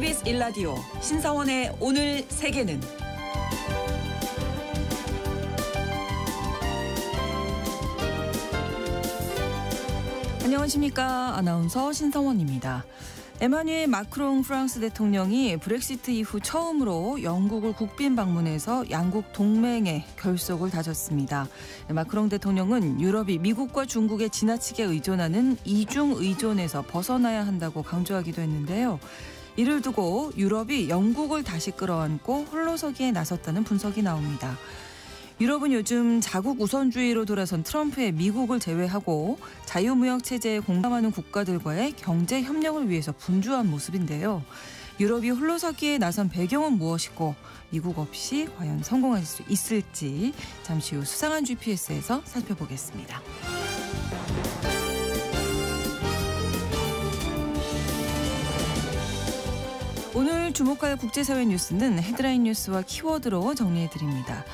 KBS 1라디오 신성원의 오늘 세계는 안녕하십니까. 아나운서 신성원입니다. 에마뉘엘 마크롱 프랑스 대통령이 브렉시트 이후 처음으로 영국을 국빈 방문해서 양국 동맹의 결속을 다졌습니다. 마크롱 대통령은 유럽이 미국과 중국에 지나치게 의존하는 이중 의존에서 벗어나야 한다고 강조하기도 했는데요. 이를 두고 유럽이 영국을 다시 끌어안고 홀로서기에 나섰다는 분석이 나옵니다. 유럽은 요즘 자국 우선주의로 돌아선 트럼프의 미국을 제외하고 자유무역 체제에 공감하는 국가들과의 경제 협력을 위해서 분주한 모습인데요. 유럽이 홀로서기에 나선 배경은 무엇이고 미국 없이 과연 성공할 수 있을지 잠시 후 수상한 GPS에서 살펴보겠습니다. 오늘 주목할 국제사회 뉴스는 헤드라인 뉴스와 키워드로 정리해드립니다.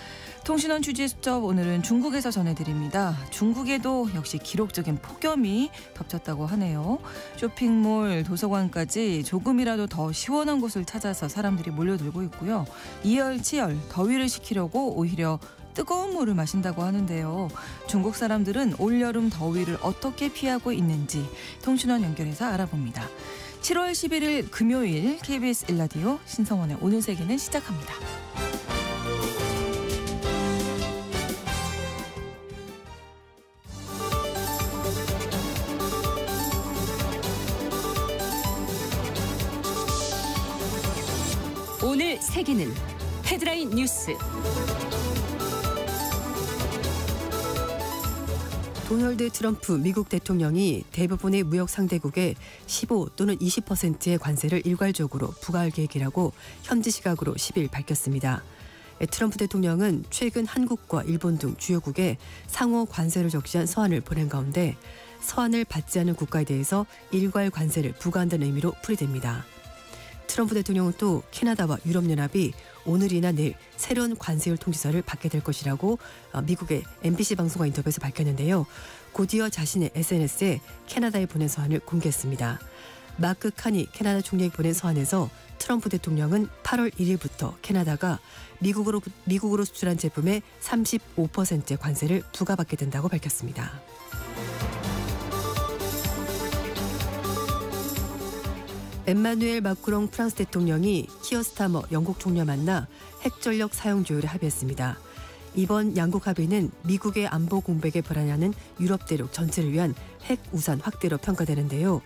통신원 취재수첩 오늘은 중국에서 전해드립니다. 중국에도 역시 기록적인 폭염이 덮쳤다고 하네요. 쇼핑몰, 도서관까지 조금이라도 더 시원한 곳을 찾아서 사람들이 몰려들고 있고요. 이열치열, 더위를 식히려고 오히려 뜨거운 물을 마신다고 하는데요. 중국 사람들은 올여름 더위를 어떻게 피하고 있는지 통신원 연결해서 알아봅니다. 7월 11일 금요일 KBS 1라디오 신성원의 오늘 세계는 시작합니다. 오늘 세계는 헤드라인 뉴스. 도널드 트럼프 미국 대통령이 대부분의 무역 상대국에 15 또는 20%의 관세를 일괄적으로 부과할 계획이라고 현지 시각으로 10일 밝혔습니다. 트럼프 대통령은 최근 한국과 일본 등 주요국에 상호 관세를 적시한 서한을 보낸 가운데 서한을 받지 않은 국가에 대해서 일괄 관세를 부과한다는 의미로 풀이됩니다. 트럼프 대통령은 또 캐나다와 유럽연합이 오늘이나 내일 새로운 관세율 통지서를 받게 될 것이라고 미국의 MBC 방송과 인터뷰에서 밝혔는데요. 곧이어 자신의 SNS에 캐나다에 보낸 서한을 공개했습니다. 마크 카니 캐나다 총리에게 보낸 서한에서 트럼프 대통령은 8월 1일부터 캐나다가 미국으로 수출한 제품의 35%의 관세를 부과받게 된다고 밝혔습니다. 에마뉘엘 마크롱 프랑스 대통령이 키어 스타머 영국 총리와 만나 핵전력 사용 조율에 합의했습니다. 이번 양국 합의는 미국의 안보 공백에 불안해하는 유럽 대륙 전체를 위한 핵 우산 확대로 평가되는데요.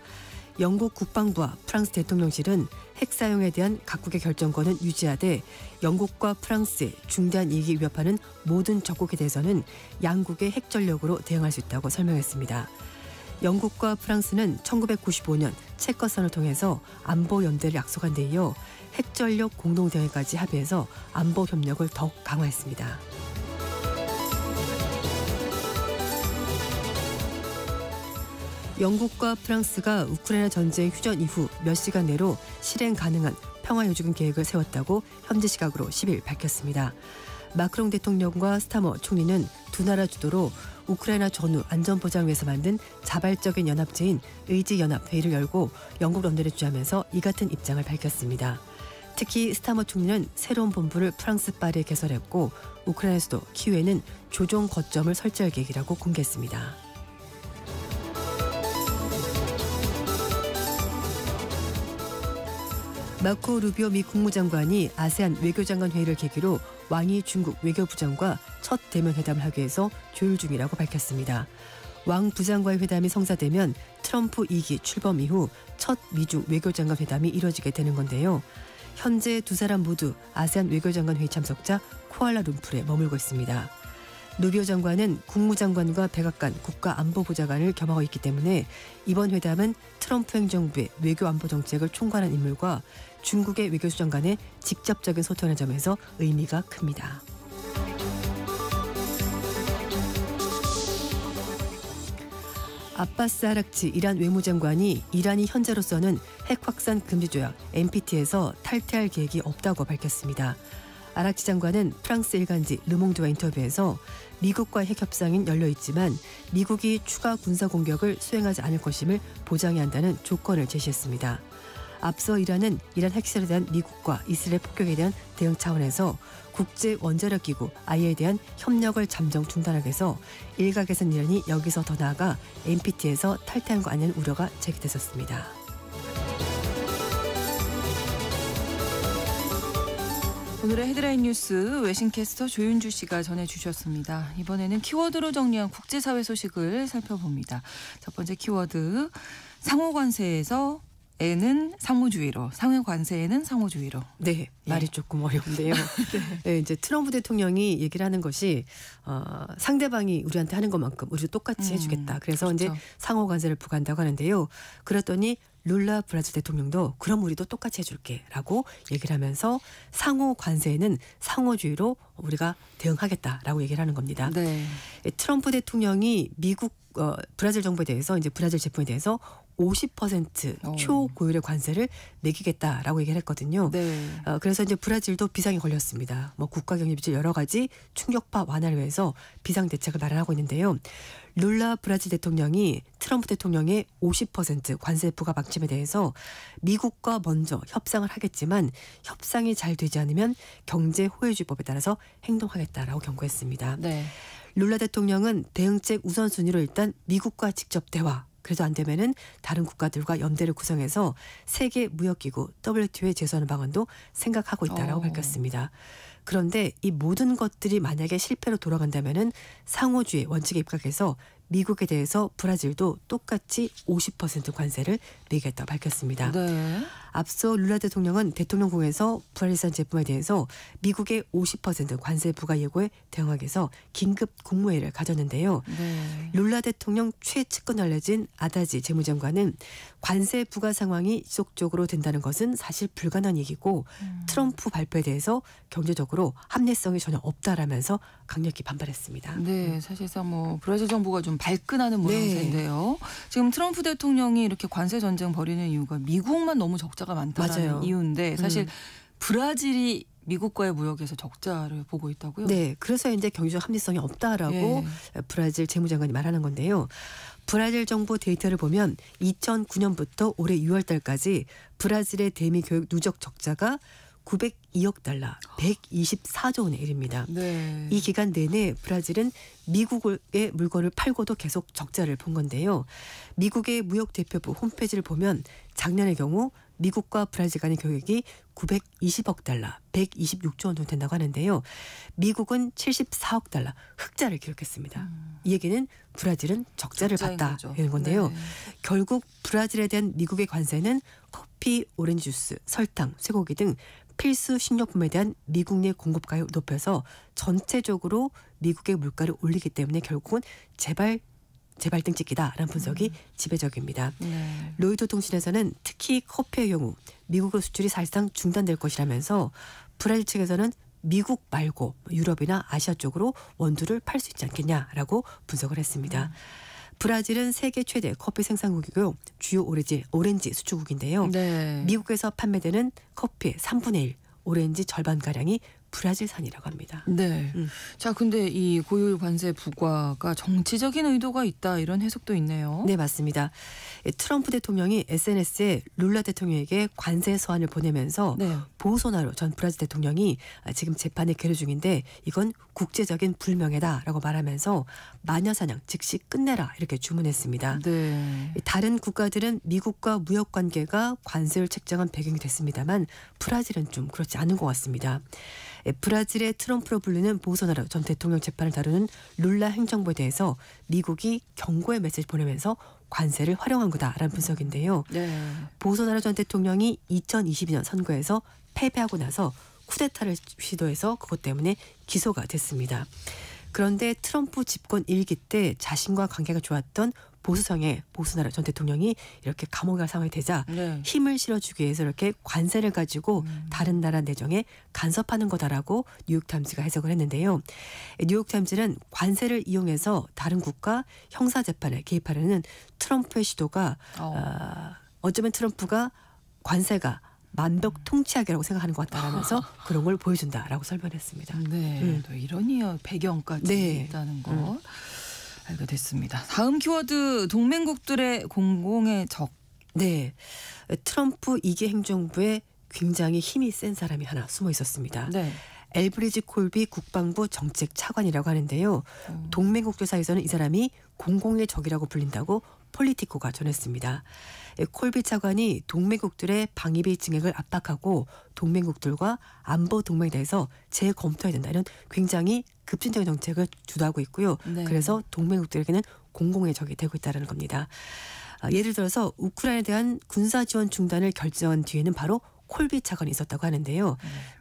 영국 국방부와 프랑스 대통령실은 핵 사용에 대한 각국의 결정권은 유지하되 영국과 프랑스의 중대한 이익이 위협하는 모든 적국에 대해서는 양국의 핵전력으로 대응할 수 있다고 설명했습니다. 영국과 프랑스는 1995년 체커선을 통해서 안보 연대를 약속한 데 이어 핵전력 공동대응까지 합의해서 안보 협력을 더욱 강화했습니다. 영국과 프랑스가 우크라이나 전쟁 휴전 이후 몇 시간 내로 실행 가능한 평화요주군 계획을 세웠다고 현지 시각으로 10일 밝혔습니다. 마크롱 대통령과 스타머 총리는 두 나라 주도로 우크라이나 전후 안전보장을 위해서 만든 자발적인 연합체인 의지연합회의를 열고 영국 런던에 주재하면서 이 같은 입장을 밝혔습니다. 특히 스타머 총리는 새로운 본부를 프랑스 파리에 개설했고 우크라이나 수도 키우에는 조종 거점을 설치할 계획이라고 공개했습니다. 마코 루비오 미 국무장관이 아세안 외교장관 회의를 계기로 왕이 중국 외교부장과 첫 대면 회담을 하기 위해서 조율 중이라고 밝혔습니다. 왕 부장과의 회담이 성사되면 트럼프 2기 출범 이후 첫 미중 외교장관 회담이 이뤄지게 되는 건데요. 현재 두 사람 모두 아세안 외교장관 회의 참석자 쿠알라룸푸르에 머물고 있습니다. 루비오 장관은 국무장관과 백악관 국가안보보좌관을 겸하고 있기 때문에 이번 회담은 트럼프 행정부의 외교안보 정책을 총괄한 인물과 중국의 외교수장 간의 직접적인 소통의 점에서 의미가 큽니다. 아바스 아락치 이란 외무장관이 이란이 현재로서는 핵 확산 금지 조약 NPT에서 탈퇴할 계획이 없다고 밝혔습니다. 아락치 장관은 프랑스 일간지 르몽드와 인터뷰에서 미국과의 핵 협상은 열려있지만 미국이 추가 군사 공격을 수행하지 않을 것임을 보장해야 한다는 조건을 제시했습니다. 앞서 이란 핵실험에 대한 미국과 이스라엘 폭격에 대한 대응 차원에서 국제 원자력 기구 IAEA에 대한 협력을 잠정 중단하기 위해서 일각에서는 이란이 여기서 더 나아가 NPT에서 탈퇴한 거 아니냐는 우려가 제기됐었습니다. 오늘의 헤드라인 뉴스 외신캐스터 조윤주 씨가 전해주셨습니다. 이번에는 키워드로 정리한 국제사회 소식을 살펴봅니다. 첫 번째 키워드, 상호관세에서 에는 상호주의로, 상호관세에는 상호주의로. 네, 말이 조금 어려운데요. 네, 이제 트럼프 대통령이 얘기를 하는 것이 상대방이 우리한테 하는 것만큼 우리도 똑같이 해주겠다. 그래서 그렇죠. 이제 상호관세를 부과한다고 하는데요. 그랬더니 룰라 브라질 대통령도 그럼 우리도 똑같이 해줄게라고 얘기를 하면서 상호관세에는 상호주의로 우리가 대응하겠다라고 얘기를 하는 겁니다. 네. 트럼프 대통령이 미국 브라질 정부에 대해서 이제 브라질 제품에 대해서 50% 초고율의 관세를 매기겠다라고 얘기를 했거든요. 네. 그래서 이제 브라질도 비상이 걸렸습니다. 뭐 국가 경제 비질 여러 가지 충격파 완화를 위해서 비상 대책을 마련하고 있는데요. 룰라 브라질 대통령이 트럼프 대통령의 50% 관세 부과 방침에 대해서 미국과 먼저 협상을 하겠지만 협상이 잘 되지 않으면 경제 호혜주의법에 따라서 행동하겠다라고 경고했습니다. 네. 룰라 대통령은 대응책 우선순위로 일단 미국과 직접 대화, 그래도 안 되면은 다른 국가들과 연대를 구성해서 세계 무역기구 WTO에 제소하는 방안도 생각하고 있다라고 밝혔습니다. 그런데 이 모든 것들이 만약에 실패로 돌아간다면은 상호주의 원칙에 입각해서 미국에 대해서 브라질도 똑같이 50% 관세를 매기겠다고 밝혔습니다. 네. 앞서 룰라 대통령은 대통령궁에서 브라질산 제품에 대해서 미국의 50% 관세 부과 예고에 대응하기 위해서 긴급 국무회의를 가졌는데요. 네. 룰라 대통령 최측근을 알려진 아다지 재무장관은 관세 부과 상황이 지속적으로 된다는 것은 사실 불가능한 얘기고 트럼프 발표에 대해서 경제적으로 합리성이 전혀 없다라면서 강력히 반발했습니다. 네, 사실상 뭐 브라질 정부가 좀 발끈하는 모양새인데요. 지금 트럼프 대통령이 이렇게 관세 전쟁 벌이는 이유가 미국만 너무 적자가 많다는 맞아요. 이유인데 사실 브라질이 미국과의 무역에서 적자를 보고 있다고요? 네, 그래서 이제 경제적 합리성이 없다라고 브라질 재무장관이 말하는 건데요. 브라질 정부 데이터를 보면 2009년부터 올해 6월 달까지 브라질의 대미 교육 누적 적자가 902억 달러, 124조 원에 이릅니다. 네. 이 기간 내내 브라질은 미국의 물건을 팔고도 계속 적자를 본 건데요. 미국의 무역 대표부 홈페이지를 보면 작년의 경우 미국과 브라질 간의 교역이 920억 달러, 126조 원 정도 된다고 하는데요. 미국은 74억 달러 흑자를 기록했습니다. 이 얘기는 브라질은 적자를 봤다는 건데요. 네. 결국 브라질에 대한 미국의 관세는 커피, 오렌지 주스, 설탕, 쇠고기 등 필수 식료품에 대한 미국 내 공급가를 높여서 전체적으로 미국의 물가를 올리기 때문에 결국은 재발등 찍기다라는 분석이 지배적입니다. 네. 로이터 통신에서는 특히 커피의 경우 미국의 수출이 사실상 중단될 것이라면서 브라질 측에서는 미국 말고 유럽이나 아시아 쪽으로 원두를 팔 수 있지 않겠냐라고 분석을 했습니다. 브라질은 세계 최대 커피 생산국이고요. 주요 오렌지 수출국인데요. 네. 미국에서 판매되는 커피의 3분의 1, 오렌지 절반가량이 브라질산이라고 합니다. 네. 자, 근데 이 고율 관세 부과가 정치적인 의도가 있다 이런 해석도 있네요. 네, 맞습니다. 트럼프 대통령이 SNS에 룰라 대통령에게 관세 서한을 보내면서 네. 보소나로 전 브라질 대통령이 지금 재판에 계류 중인데 이건 국제적인 불명예다라고 말하면서 마녀사냥 즉시 끝내라 이렇게 주문했습니다. 네. 다른 국가들은 미국과 무역 관계가 관세를 책정한 배경이 됐습니다만 브라질은 좀 그렇지 않은 것 같습니다. 브라질의 트럼프로 불리는 보소나로 전 대통령 재판을 다루는 룰라 행정부에 대해서 미국이 경고의 메시지 보내면서 관세를 활용한 거다라는 분석인데요. 네. 보소나로 전 대통령이 2022년 선거에서 패배하고 나서 쿠데타를 시도해서 그것 때문에 기소가 됐습니다. 그런데 트럼프 집권 1기 때 자신과 관계가 좋았던 보수성의 보소나로 전 대통령이 이렇게 감옥에 갈 상황이 되자 네. 힘을 실어주기 위해서 이렇게 관세를 가지고 다른 나라 내정에 간섭하는 거다라고 뉴욕타임즈가 해석을 했는데요. 뉴욕타임즈는 관세를 이용해서 다른 국가 형사재판에 개입하려는 트럼프의 시도가 어쩌면 트럼프가 관세가 만벽 통치하기라고 생각하는 것 같다라면서 그런 걸 보여준다라고 설명했습니다. 네, 또 이런 배경까지 있다는 거 알게 됐습니다. 다음 키워드 동맹국들의 공공의 적 네, 트럼프 2기 행정부에 굉장히 힘이 센 사람이 하나 숨어 있었습니다. 네. 엘브리지 콜비 국방부 정책 차관이라고 하는데요. 동맹국들 사이에서는 이 사람이 공공의 적이라고 불린다고 폴리티코가 전했습니다. 콜비 차관이 동맹국들의 방위비 증액을 압박하고 동맹국들과 안보 동맹에 대해서 재검토해야 된다, 이런 굉장히 급진적인 정책을 주도하고 있고요. 네. 그래서 동맹국들에게는 공공의 적이 되고 있다는 겁니다. 예를 들어서 우크라이나에 대한 군사 지원 중단을 결정한 뒤에는 바로 콜비 차관이 있었다고 하는데요.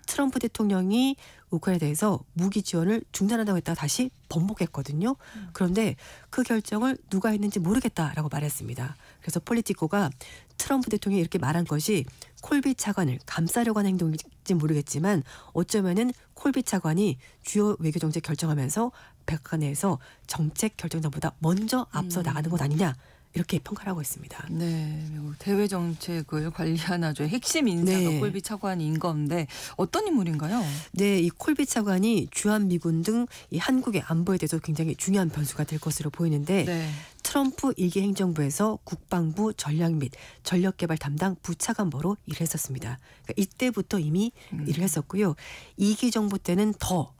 트럼프 대통령이 우크라이나에 대해서 무기 지원을 중단한다고 했다가 다시 번복했거든요. 그런데 그 결정을 누가 했는지 모르겠다라고 말했습니다. 그래서 폴리티코가 트럼프 대통령이 이렇게 말한 것이 콜비 차관을 감싸려고 하는 행동인지 모르겠지만 어쩌면은 콜비 차관이 주요 외교정책 결정하면서 백악관에서 정책 결정자보다 먼저 앞서 나가는 것 아니냐, 이렇게 평가를 하고 있습니다. 네, 미국 대외 정책을 관리하는 아주 핵심 인사가 네. 콜비 차관인 건데 어떤 인물인가요? 네, 이 콜비 차관이 주한미군 등 이 한국의 안보에 대해서 굉장히 중요한 변수가 될 것으로 보이는데 네. 트럼프 1기 행정부에서 국방부 전략 및 전력개발 담당 부차관보로 일을 했었습니다. 그러니까 이때부터 이미 일을 했었고요. 2기 정부 때는 더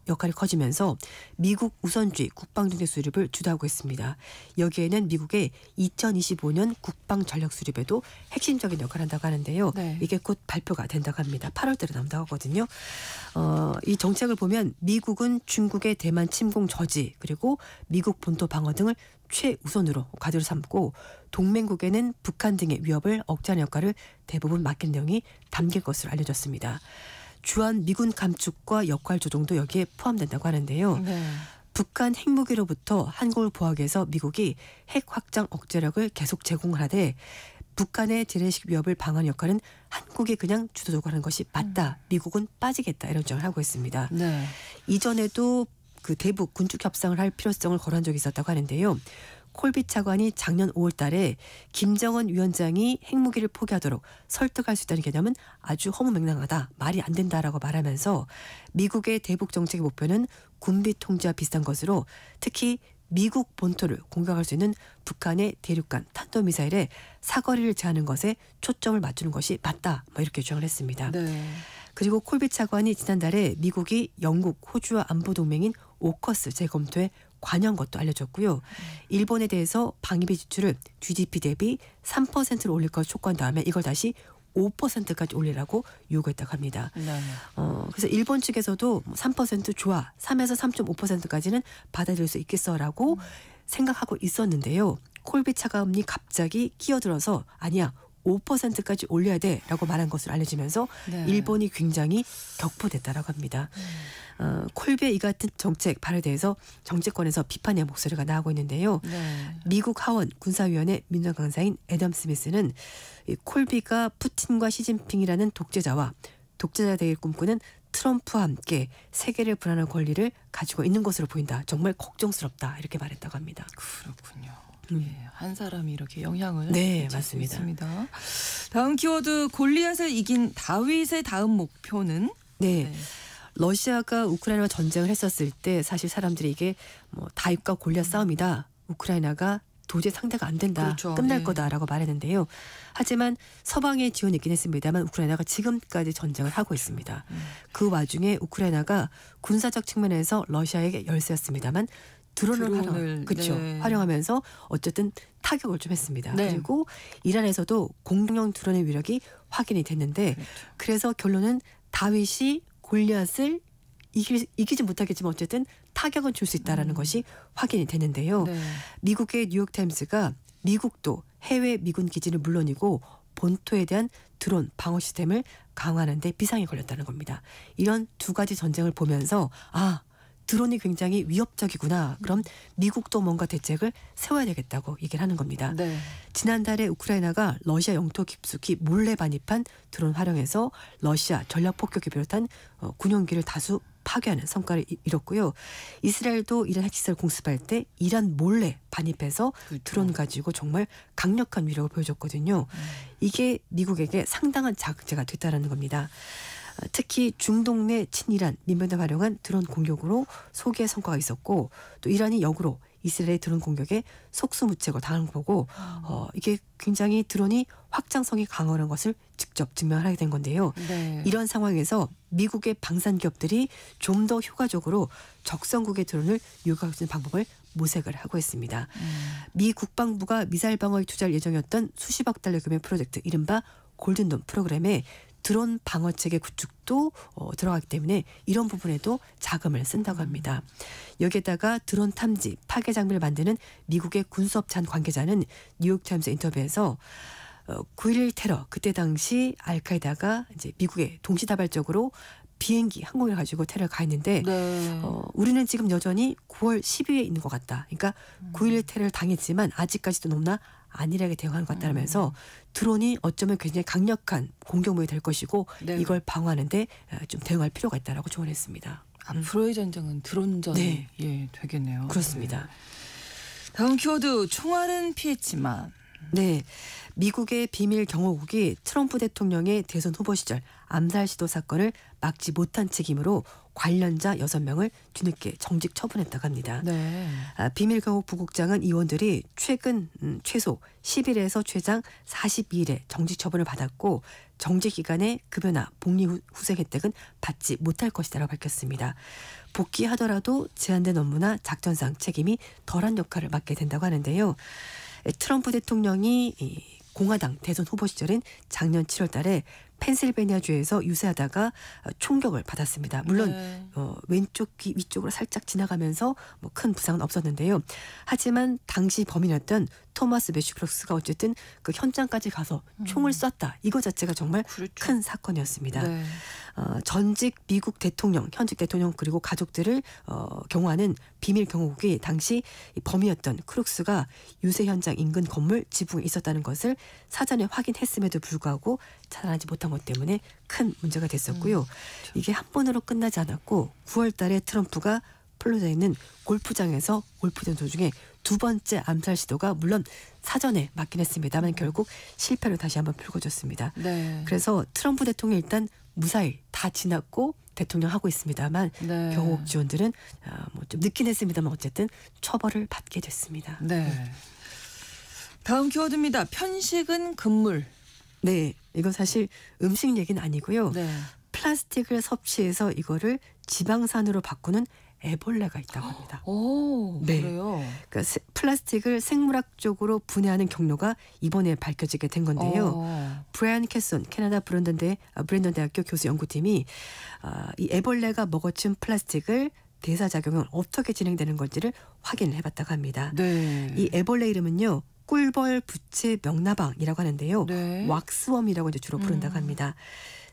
역할이 커지면서 미국 우선주의 국방정책 수립을 주도하고 있습니다. 여기에는 미국의 2025년 국방 전략 수립에도 핵심적인 역할을 한다고 하는데요. 네. 이게 곧 발표가 된다고 합니다. 8월달에 나온다고 하거든요. 이 정책을 보면 미국은 중국의 대만 침공 저지, 그리고 미국 본토 방어 등을 최우선으로 과제로 삼고 동맹국에는 북한 등의 위협을 억제하는 역할을 대부분 맡긴 내용이 담길 것으로 알려졌습니다. 주한 미군 감축과 역할 조정도 여기에 포함된다고 하는데요. 네. 북한 핵무기로부터 한국을 보호하기 위해서 미국이 핵 확장 억제력을 계속 제공을 하되 북한의 재래식 위협을 방어하는 역할은 한국이 그냥 주도적으로 하는 것이 맞다. 미국은 빠지겠다, 이런 주장을 하고 있습니다. 네. 이전에도 그 대북 군축 협상을 할 필요성을 거론한 적이 있었다고 하는데요. 콜비 차관이 작년 5월 달에 김정은 위원장이 핵무기를 포기하도록 설득할 수 있다는 개념은 아주 허무맹랑하다, 말이 안 된다라고 말하면서 미국의 대북 정책의 목표는 군비 통제와 비슷한 것으로 특히 미국 본토를 공격할 수 있는 북한의 대륙간 탄도미사일의 사거리를 제하는 것에 초점을 맞추는 것이 맞다, 이렇게 주장을 했습니다. 네. 그리고 콜비 차관이 지난달에 미국이 영국, 호주와 안보 동맹인 오커스 재검토에 관여한 것도 알려졌고요. 일본에 대해서 방위비 지출을 GDP 대비 3%로 올릴 걸 촉구한 다음에 이걸 다시 5%까지 올리라고 요구했다고 합니다. 네. 그래서 일본 측에서도 3% 좋아, 3에서 3.5%까지는 받아들일 수 있겠어라고 생각하고 있었는데요. 콜비 차관이 갑자기 끼어들어서 아니야, 5%까지 올려야 돼라고 말한 것으로 알려지면서 네. 일본이 굉장히 격포됐다라고 합니다. 콜비의 이 같은 정책 발에 대해서 정치권에서 비판의 목소리가 나오고 있는데요. 네. 미국 하원 군사위원회 민정 강사인 애덤 스미스는 이 콜비가 푸틴과 시진핑이라는 독재자와 독재자 되기를 꿈꾸는 트럼프와 함께 세계를 불안할 권리를 가지고 있는 것으로 보인다. 정말 걱정스럽다, 이렇게 말했다고 합니다. 그렇군요. 예, 한 사람이 이렇게 영향을 네, 미칠 수 맞습니다. 있습니다. 다음 키워드, 골리앗을 이긴 다윗의 다음 목표는? 네. 러시아가 우크라이나와 전쟁을 했었을 때 사실 사람들이 이게 다윗과 골리앗 싸움이다, 우크라이나가 도저히 상대가 안 된다, 그렇죠. 끝날 네. 거다라고 말했는데요. 하지만 서방의 지원이 있긴 했습니다만 우크라이나가 지금까지 전쟁을 하고 있습니다. 그 와중에 우크라이나가 군사적 측면에서 러시아에게 열세였습니다만 드론을 그렇죠. 네. 활용하면서 어쨌든 타격을 좀 했습니다. 네. 그리고 이란에서도 공룡 드론의 위력이 확인이 됐는데 그렇죠. 그래서 결론은 다윗이 골리앗을 이기지 못하겠지만 어쨌든 타격은 줄 수 있다라는 것이 확인이 됐는데요. 네. 미국의 뉴욕타임스가 미국도 해외 미군 기지는 물론이고 본토에 대한 드론 방어 시스템을 강화하는 데 비상이 걸렸다는 겁니다. 이런 두 가지 전쟁을 보면서 드론이 굉장히 위협적이구나. 그럼 미국도 뭔가 대책을 세워야 되겠다고 얘기를 하는 겁니다. 네. 지난달에 우크라이나가 러시아 영토 깊숙이 몰래 반입한 드론 활용해서 러시아 전략 폭격을 비롯한 군용기를 다수 파괴하는 성과를 이뤘고요. 이스라엘도 이란 핵시설 공습할 때 이란 몰래 반입해서 그렇죠. 드론 가지고 정말 강력한 위력을 보여줬거든요. 이게 미국에게 상당한 자극제가 됐다는 겁니다. 특히 중동 내 친이란 민병대 활용한 드론 공격으로 소기의 성과가 있었고 또 이란이 역으로 이스라엘의 드론 공격에 속수무책으로 당한 거 보고 이게 굉장히 드론이 확장성이 강한 것을 직접 증명하게 된 건데요. 네. 이런 상황에서 미국의 방산 기업들이 좀 더 효과적으로 적성국의 드론을 유도할 수 있는 방법을 모색을 하고 있습니다. 미 국방부가 미사일 방어에 투자할 예정이었던 수십억 달러 규모의 프로젝트 이른바 골든돔 프로그램에 드론 방어 체계 구축도 들어가기 때문에 이런 부분에도 자금을 쓴다고 합니다. 여기에다가 드론 탐지, 파괴 장비를 만드는 미국의 군수업체 한 관계자는 뉴욕타임스 인터뷰에서 9.11 테러 그때 당시 알카에다가 이제 미국에 동시다발적으로 비행기 항공을 가지고 테러를 가했는데 네. 우리는 지금 여전히 9월 10위에 있는 것 같다. 그러니까 9.11 테러를 당했지만 아직까지도 너무나 안일하게 대응하는 것 같다면서 드론이 어쩌면 굉장히 강력한 공격무기 될 것이고 네. 이걸 방어하는데 좀 대응할 필요가 있다라고 조언했습니다. 앞으로의 전쟁은 드론전이 네. 예, 되겠네요. 그렇습니다. 다음 키워드 총알은 피했지만 네, 미국의 비밀 경호국이 트럼프 대통령의 대선 후보 시절 암살 시도 사건을 막지 못한 책임으로 관련자 6명을 뒤늦게 정직 처분했다고 합니다. 네. 비밀 경호국 부국장은 의원들이 최근 최소 10일에서 최장 42일의 정직 처분을 받았고 정직 기간에 급여나 복리 후생 혜택은 받지 못할 것이라고 밝혔습니다. 복귀하더라도 제한된 업무나 작전상 책임이 덜한 역할을 맡게 된다고 하는데요. 트럼프 대통령이 공화당 대선 후보 시절인 작년 7월 달에 펜실베니아주에서 유세하다가 총격을 받았습니다. 물론 네. 왼쪽 귀 위쪽으로 살짝 지나가면서 뭐 큰 부상은 없었는데요. 하지만 당시 범인이었던 토마스 매슈크록스가 어쨌든 그 현장까지 가서 총을 쐈다. 이거 자체가 정말 그렇죠. 큰 사건이었습니다. 네. 전직 미국 대통령, 현직 대통령 그리고 가족들을 경호하는 비밀 경호국이 당시 범이었던 크룩스가 유세 현장 인근 건물 지붕에 있었다는 것을 사전에 확인했음에도 불구하고 찾아내지 못한 것 때문에 큰 문제가 됐었고요. 이게 한 번으로 끝나지 않았고 9월 달에 트럼프가 플로리다에 있는 골프장에서 골프전 도중에 두 번째 암살 시도가 물론 사전에 맞긴 했습니다만 결국 실패로 다시 한번 불거졌습니다. 네. 그래서 트럼프 대통령이 일단 무사히 다 지났고 대통령 하고 있습니다만 네. 경호국 지원들은 뭐 좀 늦긴 했습니다만 어쨌든 처벌을 받게 됐습니다. 네. 다음 키워드입니다. 편식은 금물. 네, 이건 사실 음식 얘기는 아니고요. 네. 플라스틱을 섭취해서 이거를 지방산으로 바꾸는 애벌레가 있다고 합니다. 오, 네. 그래요. 그러니까 플라스틱을 생물학적으로 분해하는 경로가 이번에 밝혀지게 된 건데요. 브라이언 캐손 캐나다 브랜던 대학교 교수 연구팀이 이 애벌레가 먹어친 플라스틱을 대사작용은 어떻게 진행되는 건지를 확인을 해봤다고 합니다. 네. 이 애벌레 이름은요. 꿀벌 부채 명나방이라고 하는데요. 네. 왁스웜이라고 이제 주로 부른다고 합니다.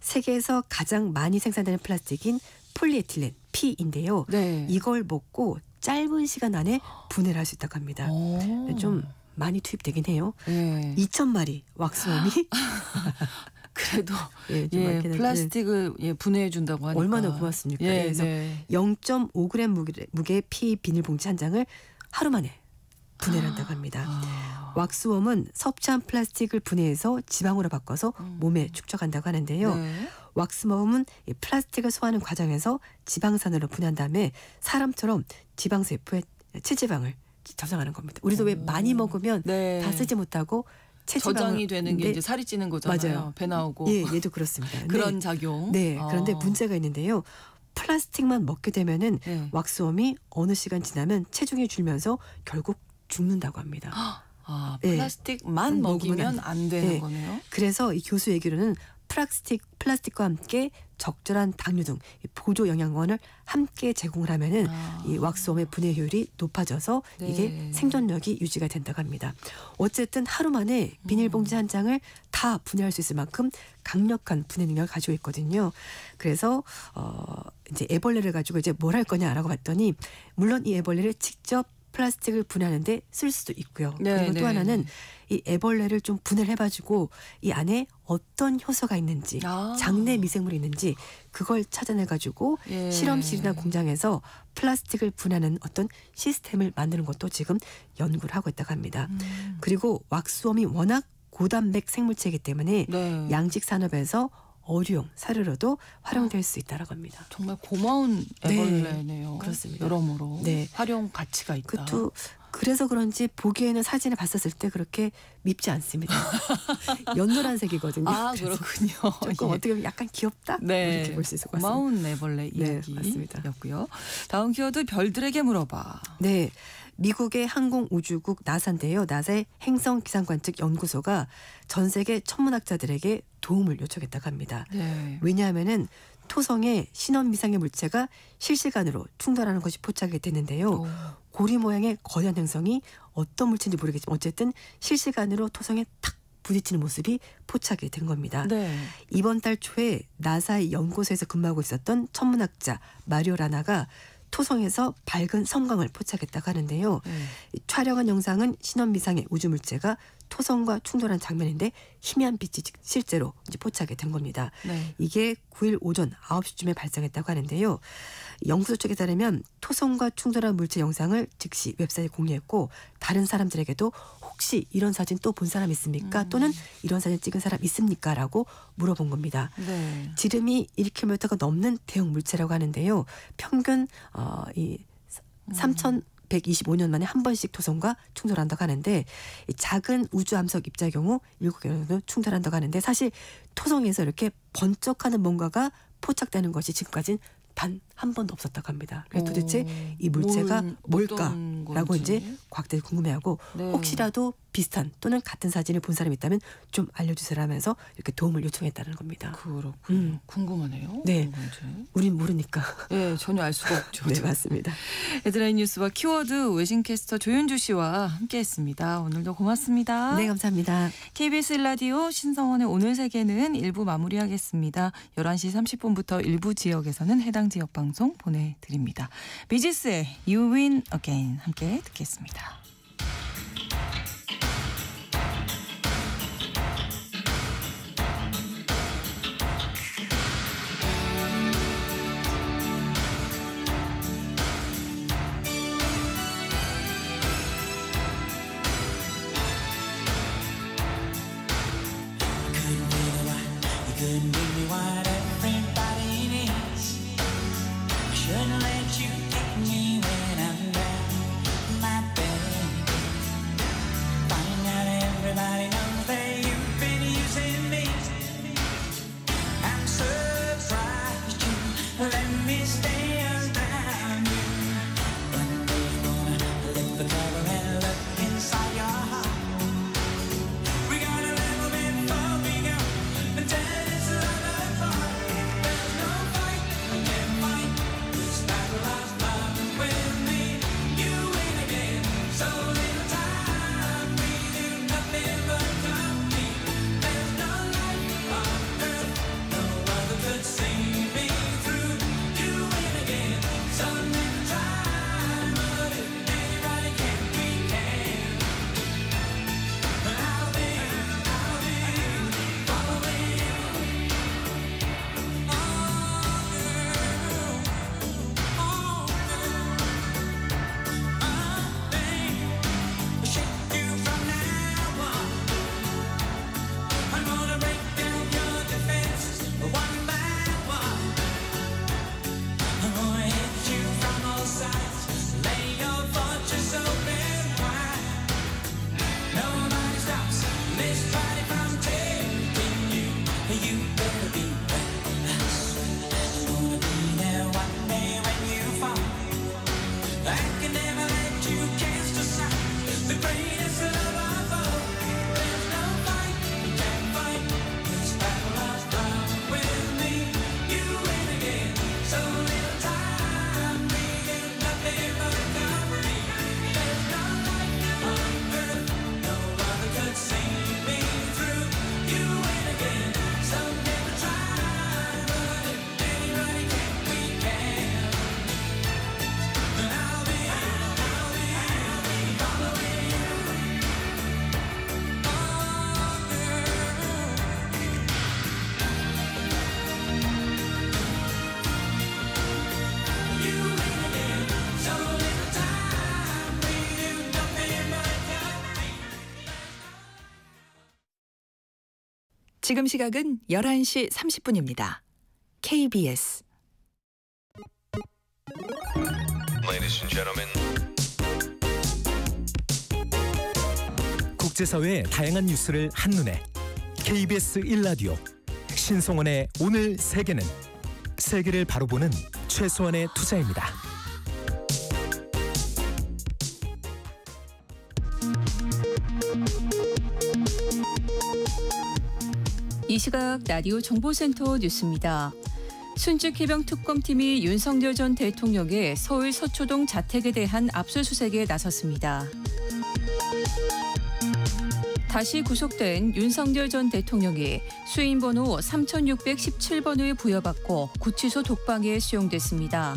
세계에서 가장 많이 생산되는 플라스틱인 폴리에틸렌 P인데요. 네. 이걸 먹고 짧은 시간 안에 분해를 할 수 있다고 합니다. 오. 좀 많이 투입되긴 해요. 네. 2,000마리 왁스웜이 그래도 예, 좀 예, 많긴 한데 플라스틱을 예, 분해해 준다고 하니까 얼마나 고맙습니까? 예, 그래서 네. 0.5g 무게의 피 비닐봉지 한 장을 하루 만에 분해를 한다고 합니다. 왁스웜은 섭취한 플라스틱을 분해해서 지방으로 바꿔서 몸에 축적한다고 하는데요. 네. 왁스웜은 이 플라스틱을 소화하는 과정에서 지방산으로 분해한 다음에 사람처럼 지방세포에 체지방을 저장하는 겁니다. 우리도 왜 많이 먹으면 네. 다 쓰지 못하고 체지방을 저장이 되는 게 이제 살이 찌는 거잖아요. 맞아요. 배 나오고 예, 얘도 그렇습니다. 그런 네. 작용. 네, 그런데 문제가 있는데요. 플라스틱만 먹게 되면은 네. 왁스웜이 어느 시간 지나면 체중이 줄면서 결국 죽는다고 합니다. 예. 플라스틱만 먹으면 먹이면 안 되는 네. 거네요. 그래서 이 교수 얘기로는 플라스틱과 함께 적절한 당류 등 보조 영양원을 함께 제공을 하면은 이 왁스웜의 분해 효율이 높아져서 네. 이게 생존력이 유지가 된다고 합니다. 어쨌든 하루 만에 비닐봉지 한 장을 다 분해할 수 있을 만큼 강력한 분해 능력을 가지고 있거든요. 그래서 이제 애벌레를 가지고 이제 뭘 할 거냐라고 봤더니 물론 이 애벌레를 직접 플라스틱을 분해하는데 쓸 수도 있고요. 네, 그리고 네. 또 하나는 이 애벌레를 좀 분해를 해가지고 이 안에 어떤 효소가 있는지 장내 미생물이 있는지 그걸 찾아내가지고 예. 실험실이나 공장에서 플라스틱을 분해하는 어떤 시스템을 만드는 것도 지금 연구를 하고 있다고 합니다. 그리고 왁스웜이 워낙 고단백 생물체이기 때문에 네. 양식 산업에서 어류용 사료로도 활용될 수 있다라고 합니다. 정말 고마운 애벌레네요. 네, 그렇습니다. 여러모로 네. 활용 가치가 있다. 그래서 그런지 보기에는 사진을 봤었을 때 그렇게 밉지 않습니다. 연노란색이거든요. 아, 그렇군요. 조금 예. 어떻게 보면 약간 귀엽다? 네. 이렇게 볼 수 있을 것 같습니다. 고마운 애벌레 네, 맞습니다. 이야기였고요. 다음 키워드 별들에게 물어봐. 네. 미국의 항공우주국 나사인데요. 나사의 행성기상관측 연구소가 전 세계 천문학자들에게 도움을 요청했다고 합니다. 네. 왜냐하면은 토성에 신원미상의 물체가 실시간으로 충돌하는 것이 포착이 됐는데요. 오. 고리 모양의 거대한 행성이 어떤 물체인지 모르겠지만 어쨌든 실시간으로 토성에 탁 부딪히는 모습이 포착이 된 겁니다. 네. 이번 달 초에 나사의 연구소에서 근무하고 있었던 천문학자 마리오 라나가 토성에서 밝은 섬광을 포착했다고 하는데요. 이 촬영한 영상은 신원미상의 우주물체가 토성과 충돌한 장면인데 희미한 빛이 실제로 이제 포착이 된 겁니다. 네. 이게 9일 오전 9시쯤에 발생했다고 하는데요. 연구소 측에 따르면 토성과 충돌한 물체 영상을 즉시 웹사이트에 공유했고 다른 사람들에게도 혹시 이런 사진 또 본 사람 있습니까? 또는 이런 사진 찍은 사람 있습니까? 라고 물어본 겁니다. 네. 지름이 1km가 넘는 대형 물체라고 하는데요. 평균 3,125년 만에 한 번씩 토성과 충돌한다고 하는데 이 작은 우주 암석 입자의 경우 7개 정도 충돌한다고 하는데 사실 토성에서 이렇게 번쩍하는 뭔가가 포착되는 것이 지금까지는 단 한 번도 없었다고 합니다. 그래서 도대체 이 물체가 뭘까라고 이제 과학자들이 궁금해하고 네. 혹시라도 비슷한 또는 같은 사진을 본 사람이 있다면 좀 알려주세요라면서 이렇게 도움을 요청했다는 겁니다. 그렇군요. 궁금하네요. 네. 우린 모르니까. 네, 전혀 알 수가 없죠. 네, 맞습니다. 헤드라인 뉴스와 키워드 외신캐스터 조윤주 씨와 함께했습니다. 오늘도 고맙습니다. 네, 감사합니다. KBS 라디오 신성원의 오늘 세계는 1부 마무리하겠습니다. 11시 30분부터 일부 지역에서는 해당 지역 방송 보내드립니다. 비지스의 You Win Again 함께 듣겠습니다. Couldn't give me what everybody needs. I shouldn't let you take me when I'm down, my baby. Finding out everybody knows that you've been using me. I'm surprised you let me stay around you. One day you're gonna lift the cover and look inside your heart. We got a little bit before we go. But then it's another part. There's no fight, we can't fight. This time 지금 시각은 11시 30분입니다. KBS Ladies and gentlemen. 국제사회의 다양한 뉴스를 한눈에 KBS 1라디오 신성원의 오늘 세계는 세계를 바로 보는 최소한의 투자입니다. 이 시각 라디오 정보센터 뉴스입니다. 순직해병 특검팀이 윤석열 전 대통령의 서울 서초동 자택에 대한 압수수색에 나섰습니다. 다시 구속된 윤석열 전 대통령이 수임번호 3617번을 부여받고 구치소 독방에 수용됐습니다.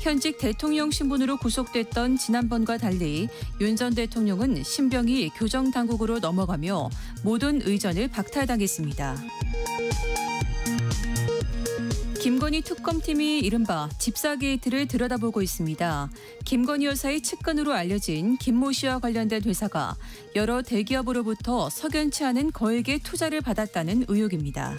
현직 대통령 신분으로 구속됐던 지난번과 달리 윤 전 대통령은 신병이 교정당국으로 넘어가며 모든 의전을 박탈당했습니다. 김건희 특검팀이 이른바 집사 게이트를 들여다보고 있습니다. 김건희 여사의 측근으로 알려진 김모 씨와 관련된 회사가 여러 대기업으로부터 석연치 않은 거액의 투자를 받았다는 의혹입니다.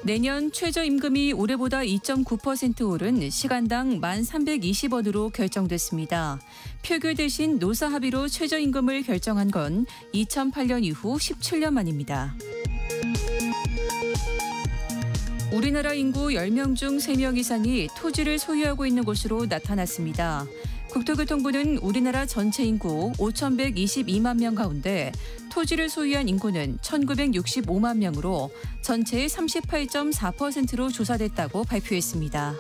내년 최저임금이 올해보다 2.9% 오른 시간당 1,320원으로 결정됐습니다. 표결 대신 노사 합의로 최저임금을 결정한 건 2008년 이후 17년 만입니다. 우리나라 인구 10명 중 3명 이상이 토지를 소유하고 있는 곳으로 나타났습니다. 국토교통부는 우리나라 전체 인구 5,122만 명 가운데 토지를 소유한 인구는 1,965만 명으로 전체의 38.4%로 조사됐다고 발표했습니다.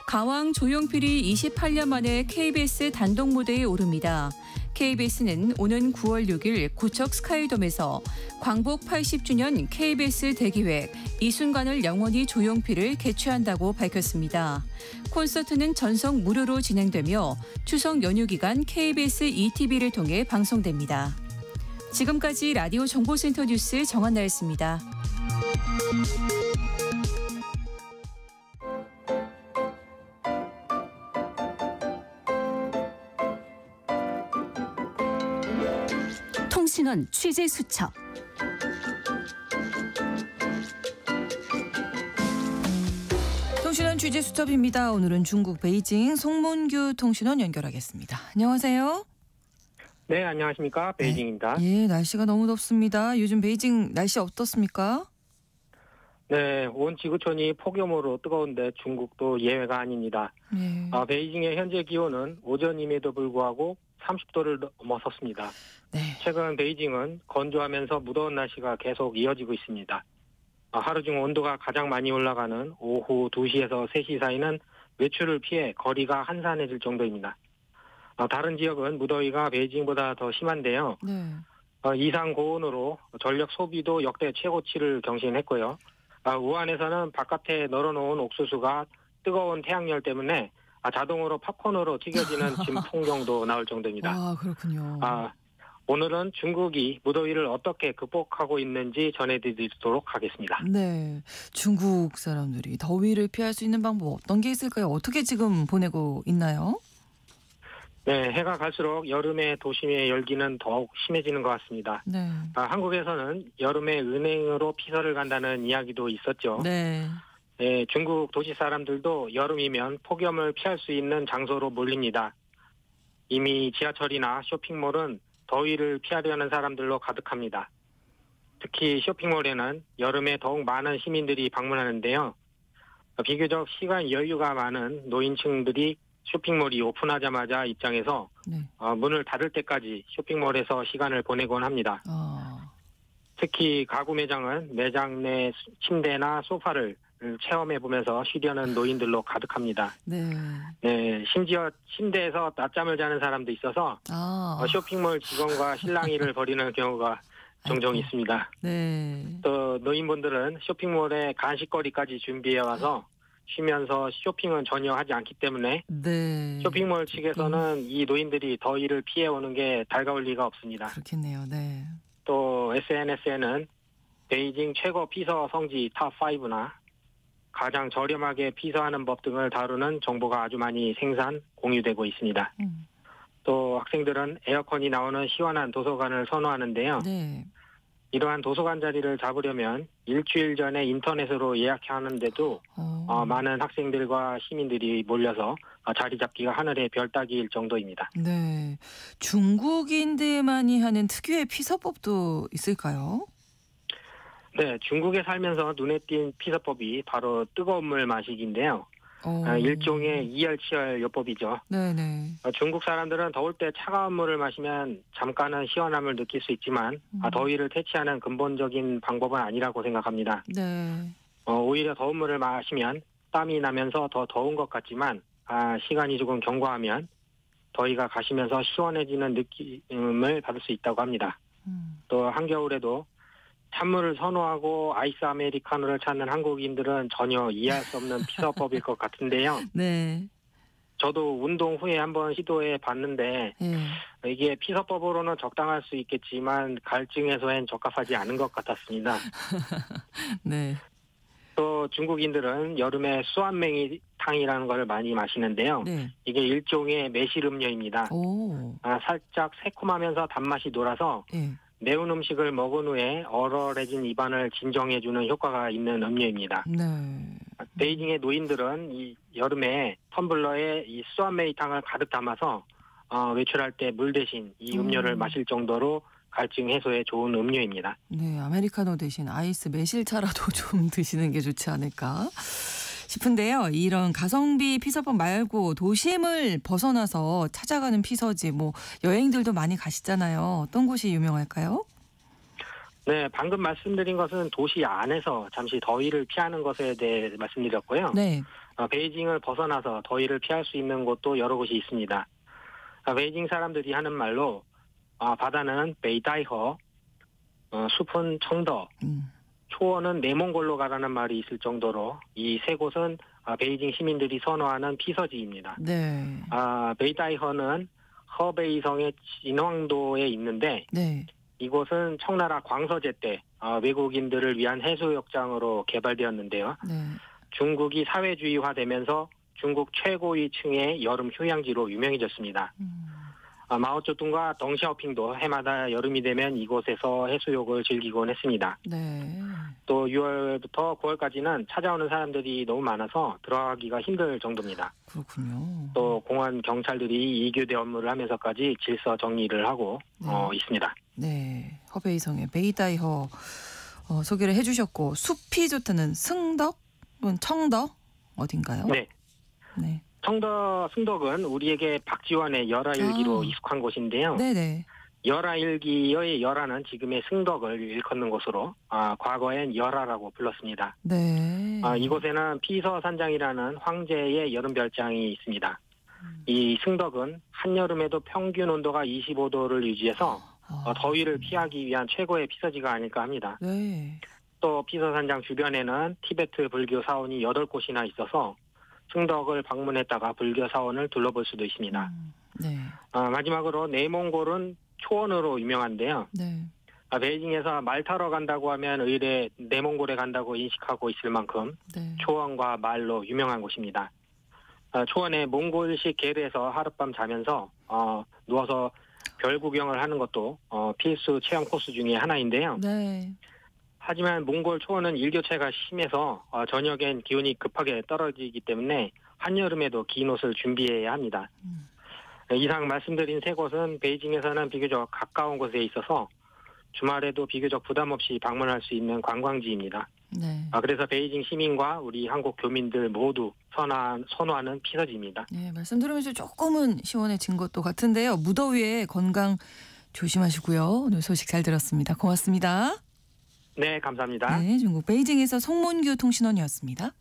가왕 조용필이 28년 만에 KBS 단독 무대에 오릅니다. KBS는 오는 9월 6일 고척 스카이돔에서 광복 80주년 KBS 대기획 이 순간을 영원히 조용필을 개최한다고 밝혔습니다. 콘서트는 전석 무료로 진행되며 추석 연휴 기간 KBS ETV를 통해 방송됩니다. 지금까지 라디오 정보센터 뉴스 정한나였습니다. 통신원 취재 수첩. 통신원 취재 수첩입니다. 오늘은 중국 베이징 송문규 통신원 연결하겠습니다. 안녕하세요. 네, 안녕하십니까. 베이징입니다. 네. 예, 날씨가 너무 덥습니다. 요즘 베이징 날씨 어떻습니까? 네, 온 지구촌이 폭염으로 뜨거운데 중국도 예외가 아닙니다. 네. 베이징의 현재 기온은 오전임에도 불구하고 30도를 넘어섰습니다. 네. 최근 베이징은 건조하면서 무더운 날씨가 계속 이어지고 있습니다. 하루 중 온도가 가장 많이 올라가는 오후 2시에서 3시 사이는 외출을 피해 거리가 한산해질 정도입니다. 다른 지역은 무더위가 베이징보다 더 심한데요. 네. 이상 고온으로 전력 소비도 역대 최고치를 경신했고요. 우한에서는 바깥에 널어놓은 옥수수가 뜨거운 태양열 때문에 자동으로 팝콘으로 튀겨지는 진풍경도 나올 정도입니다. 아, 그렇군요. 오늘은 중국이 무더위를 어떻게 극복하고 있는지 전해드리도록 하겠습니다. 네, 중국 사람들이 더위를 피할 수 있는 방법 어떤 게 있을까요? 어떻게 지금 보내고 있나요? 네, 해가 갈수록 여름의 도심의 열기는 더욱 심해지는 것 같습니다. 네. 한국에서는 여름에 은행으로 피서를 간다는 이야기도 있었죠. 네. 네, 중국 도시 사람들도 여름이면 폭염을 피할 수 있는 장소로 몰립니다. 이미 지하철이나 쇼핑몰은 더위를 피하려는 사람들로 가득합니다. 특히 쇼핑몰에는 여름에 더욱 많은 시민들이 방문하는데요. 비교적 시간 여유가 많은 노인층들이 쇼핑몰이 오픈하자마자 입장해서 네. 문을 닫을 때까지 쇼핑몰에서 시간을 보내곤 합니다. 특히 가구 매장은 매장 내 침대나 소파를 체험해보면서 쉬려는 노인들로 가득합니다. 네. 네, 심지어 침대에서 낮잠을 자는 사람도 있어서 쇼핑몰 직원과 실랑이를 벌이는 경우가 종종 있습니다. 네. 또 노인분들은 쇼핑몰에 간식거리까지 준비해와서 쉬면서 쇼핑은 전혀 하지 않기 때문에 네. 쇼핑몰 측에서는 이 노인들이 더위를 피해오는 게 달가울 리가 없습니다. 그렇겠네요. 네. 또 SNS에는 베이징 최고 피서 성지 탑5나 가장 저렴하게 피서하는 법 등을 다루는 정보가 아주 많이 생산, 공유되고 있습니다. 또 학생들은 에어컨이 나오는 시원한 도서관을 선호하는데요. 네. 이러한 도서관 자리를 잡으려면 일주일 전에 인터넷으로 예약하는데도 많은 학생들과 시민들이 몰려서 자리 잡기가 하늘의 별 따기일 정도입니다. 네. 중국인들만이 하는 특유의 피서법도 있을까요? 네, 중국에 살면서 눈에 띈 피서법이 바로 뜨거운 물 마시기인데요. 일종의 이열치열 요법이죠. 네네. 중국 사람들은 더울 때 차가운 물을 마시면 잠깐은 시원함을 느낄 수 있지만 더위를 퇴치하는 근본적인 방법은 아니라고 생각합니다. 네. 오히려 더운 물을 마시면 땀이 나면서 더 더운 것 같지만 시간이 조금 경과하면 더위가 가시면서 시원해지는 느낌을 받을 수 있다고 합니다. 또 한겨울에도 찬물을 선호하고 아이스 아메리카노를 찾는 한국인들은 전혀 이해할 수 없는 피서법일 것 같은데요. 네. 저도 운동 후에 한번 시도해 봤는데 이게 피서법으로는 적당할 수 있겠지만 갈증 해소엔 적합하지 않은 것 같았습니다. 네. 또 중국인들은 여름에 수완맹이탕이라는 걸 많이 마시는데요. 네. 이게 일종의 매실 음료입니다. 오. 살짝 새콤하면서 단맛이 돌아서 예. 매운 음식을 먹은 후에 얼얼해진 입안을 진정해주는 효과가 있는 음료입니다. 네. 베이징의 노인들은 이 여름에 텀블러에 이 수완메이탕을 가득 담아서 외출할 때 물 대신 이 음료를 마실 정도로 갈증 해소에 좋은 음료입니다. 네, 아메리카노 대신 아이스 매실차라도 좀 드시는 게 좋지 않을까 싶은데요. 이런 가성비 피서법 말고 도심을 벗어나서 찾아가는 피서지 뭐 여행들도 많이 가시잖아요. 어떤 곳이 유명할까요? 네, 방금 말씀드린 것은 도시 안에서 잠시 더위를 피하는 것에 대해 말씀드렸고요. 네. 베이징을 벗어나서 더위를 피할 수 있는 곳도 여러 곳이 있습니다. 베이징 사람들이 하는 말로 바다는 베이다이허, 숲은 청더, 초원은 내몽골로 가라는 말이 있을 정도로 이 세 곳은 베이징 시민들이 선호하는 피서지입니다. 네. 베이다이허는 허베이성의 진황도에 있는데 네. 이곳은 청나라 광서제 때 외국인들을 위한 해수욕장으로 개발되었는데요. 네. 중국이 사회주의화되면서 중국 최고위층의 여름 휴양지로 유명해졌습니다. 마오쩌둥과 덩샤오핑도 해마다 여름이 되면 이곳에서 해수욕을 즐기곤 했습니다. 네. 또 6월부터 9월까지는 찾아오는 사람들이 너무 많아서 들어가기가 힘들 정도입니다. 그렇군요. 또 공안 경찰들이 이교대 업무를 하면서까지 질서 정리를 하고 있습니다. 네. 허베이성의 베이다이허 소개를 해주셨고 숲이 좋다는 승덕 또는 청덕 어딘가요? 네. 네. 청덕, 승덕은 우리에게 박지원의 열하일기로 익숙한 곳인데요. 네네. 열하일기의 열하는 지금의 승덕을 일컫는 곳으로 과거엔 열하라고 불렀습니다. 네. 이곳에는 피서산장이라는 황제의 여름 별장이 있습니다. 이 승덕은 한여름에도 평균 온도가 25도를 유지해서 더위를 피하기 위한 최고의 피서지가 아닐까 합니다. 네. 또 피서산장 주변에는 티베트 불교 사원이 8곳이나 있어서 승덕을 방문했다가 불교 사원을 둘러볼 수도 있습니다. 네. 마지막으로 내몽골은 초원으로 유명한데요. 네. 베이징에서 말 타러 간다고 하면 의뢰 내몽골에 간다고 인식하고 있을 만큼 네. 초원과 말로 유명한 곳입니다. 초원의 몽골식 게르에서 하룻밤 자면서 누워서 별 구경을 하는 것도 필수 체험 코스 중에 하나인데요. 네. 하지만 몽골 초원은 일교차가 심해서 저녁엔 기온이 급하게 떨어지기 때문에 한여름에도 긴 옷을 준비해야 합니다. 이상 말씀드린 세 곳은 베이징에서는 비교적 가까운 곳에 있어서 주말에도 비교적 부담 없이 방문할 수 있는 관광지입니다. 네. 그래서 베이징 시민과 우리 한국 교민들 모두 선호하는 피서지입니다. 네, 말씀 들으면서 조금은 시원해진 것도 같은데요. 무더위에 건강 조심하시고요. 오늘 소식 잘 들었습니다. 고맙습니다. 네, 감사합니다. 네, 중국 베이징에서 송문규 통신원이었습니다.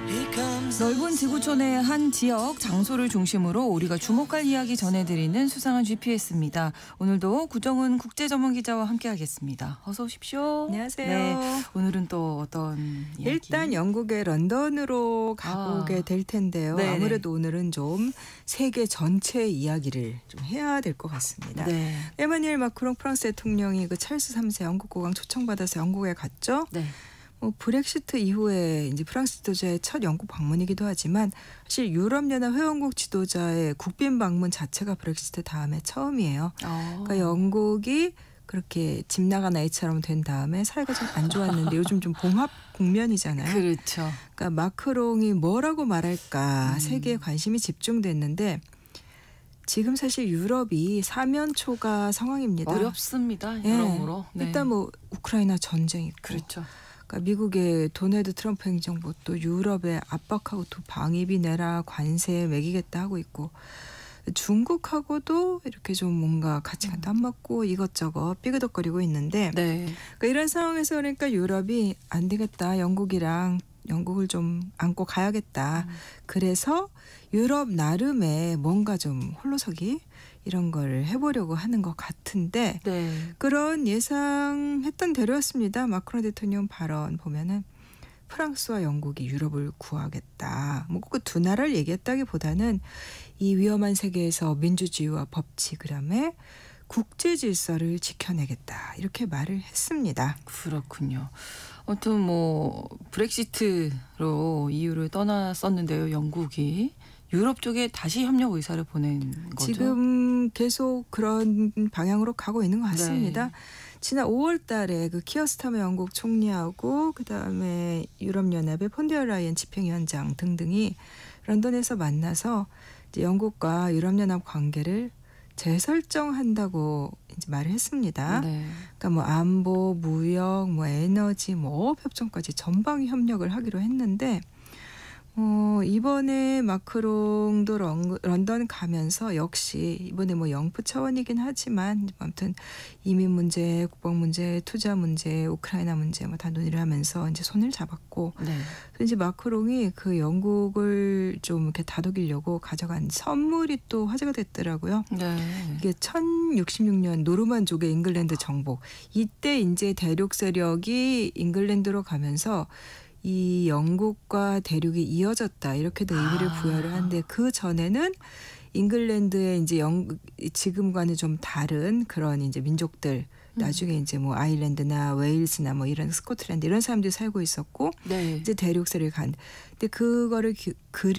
Here comes 넓은 지구촌의 한 지역 장소를 중심으로 우리가 주목할 이야기 전해드리는 수상한 GPS입니다. 오늘도 구정은 국제전문기자와 함께하겠습니다. 어서 오십시오. 안녕하세요. 네, 오늘은 또 어떤 이야기? 일단 영국의 런던으로 가보게 될 텐데요. 네네. 아무래도 오늘은 좀 세계 전체 이야기를 좀 해야 될 것 같습니다. 네. 에마뉘엘 마크롱 프랑스 대통령이 그 찰스 3세 영국 국왕 초청받아서 영국에 갔죠. 네. 브렉시트 이후에 이제 프랑스 지도자의 첫 영국 방문이기도 하지만 사실 유럽연합 회원국 지도자의 국빈 방문 자체가 브렉시트 다음에 처음이에요. 그러니까 영국이 그렇게 집 나간 아이처럼 된 다음에 사이가 좀 안 좋았는데 요즘 좀 봉합 국면이잖아요. 그렇죠. 그러니까 마크롱이 뭐라고 말할까 세계에 관심이 집중됐는데 지금 사실 유럽이 사면초가 상황입니다. 어렵습니다. 예. 여러모로. 네. 일단 우크라이나 전쟁 있고 그렇죠. 그러니까 미국의 도널드 트럼프 행정부 또 유럽에 압박하고 또 방위비 내라 관세 매기겠다 하고 있고 중국하고도 이렇게 좀 뭔가 가치가 안 맞고 이것저것 삐그덕거리고 있는데 네. 그러니까 이런 상황에서 그러니까 유럽이 안 되겠다 영국을 좀 안고 가야겠다. 그래서 유럽 나름의 뭔가 좀 홀로서기 이런 걸 해보려고 하는 것 같은데 네. 그런 예상했던 대로였습니다. 마크롱 대통령 발언 보면은 프랑스와 영국이 유럽을 구하겠다. 뭐 그 두 나라를 얘기했다기보다는 이 위험한 세계에서 민주주의와 법치 그다음에 국제 질서를 지켜내겠다. 이렇게 말을 했습니다. 그렇군요. 아무튼 브렉시트로 EU를 떠났었는데요. 영국이 유럽 쪽에 다시 협력 의사를 보낸 거죠. 지금 계속 그런 방향으로 가고 있는 것 같습니다. 네. 지난 5월 달에 그 키어 스타머 영국 총리하고 그다음에 유럽연합의 폰데어 라이엔 집행위원장 등등이 런던에서 만나서 이제 영국과 유럽연합 관계를 재설정한다고 이제 말을 했습니다. 네. 그러니까 안보, 무역, 에너지, 어업 협정까지 전방 협력을 하기로 했는데 이번에 마크롱도 런던 가면서 역시 이번에 영프 차원이긴 하지만 아무튼 이민 문제, 국방 문제, 투자 문제, 우크라이나 문제 다 논의를 하면서 이제 손을 잡았고 네. 이제 마크롱이 그 영국을 좀 이렇게 다독이려고 가져간 선물이 또 화제가 됐더라고요. 네. 이게 1066년 노르만족의 잉글랜드 정복. 이때 이제 대륙 세력이 잉글랜드로 가면서 이 영국과 대륙이 이어졌다 이렇게도 의미를 부여를 하는데 그 전에는 잉글랜드의 이제 지금과는 좀 다른 그런 이제 민족들 나중에 이제 아일랜드나 웨일스나 이런 스코틀랜드 이런 사람들이 살고 있었고 네. 이제 대륙 세력이 간. 근데 그거를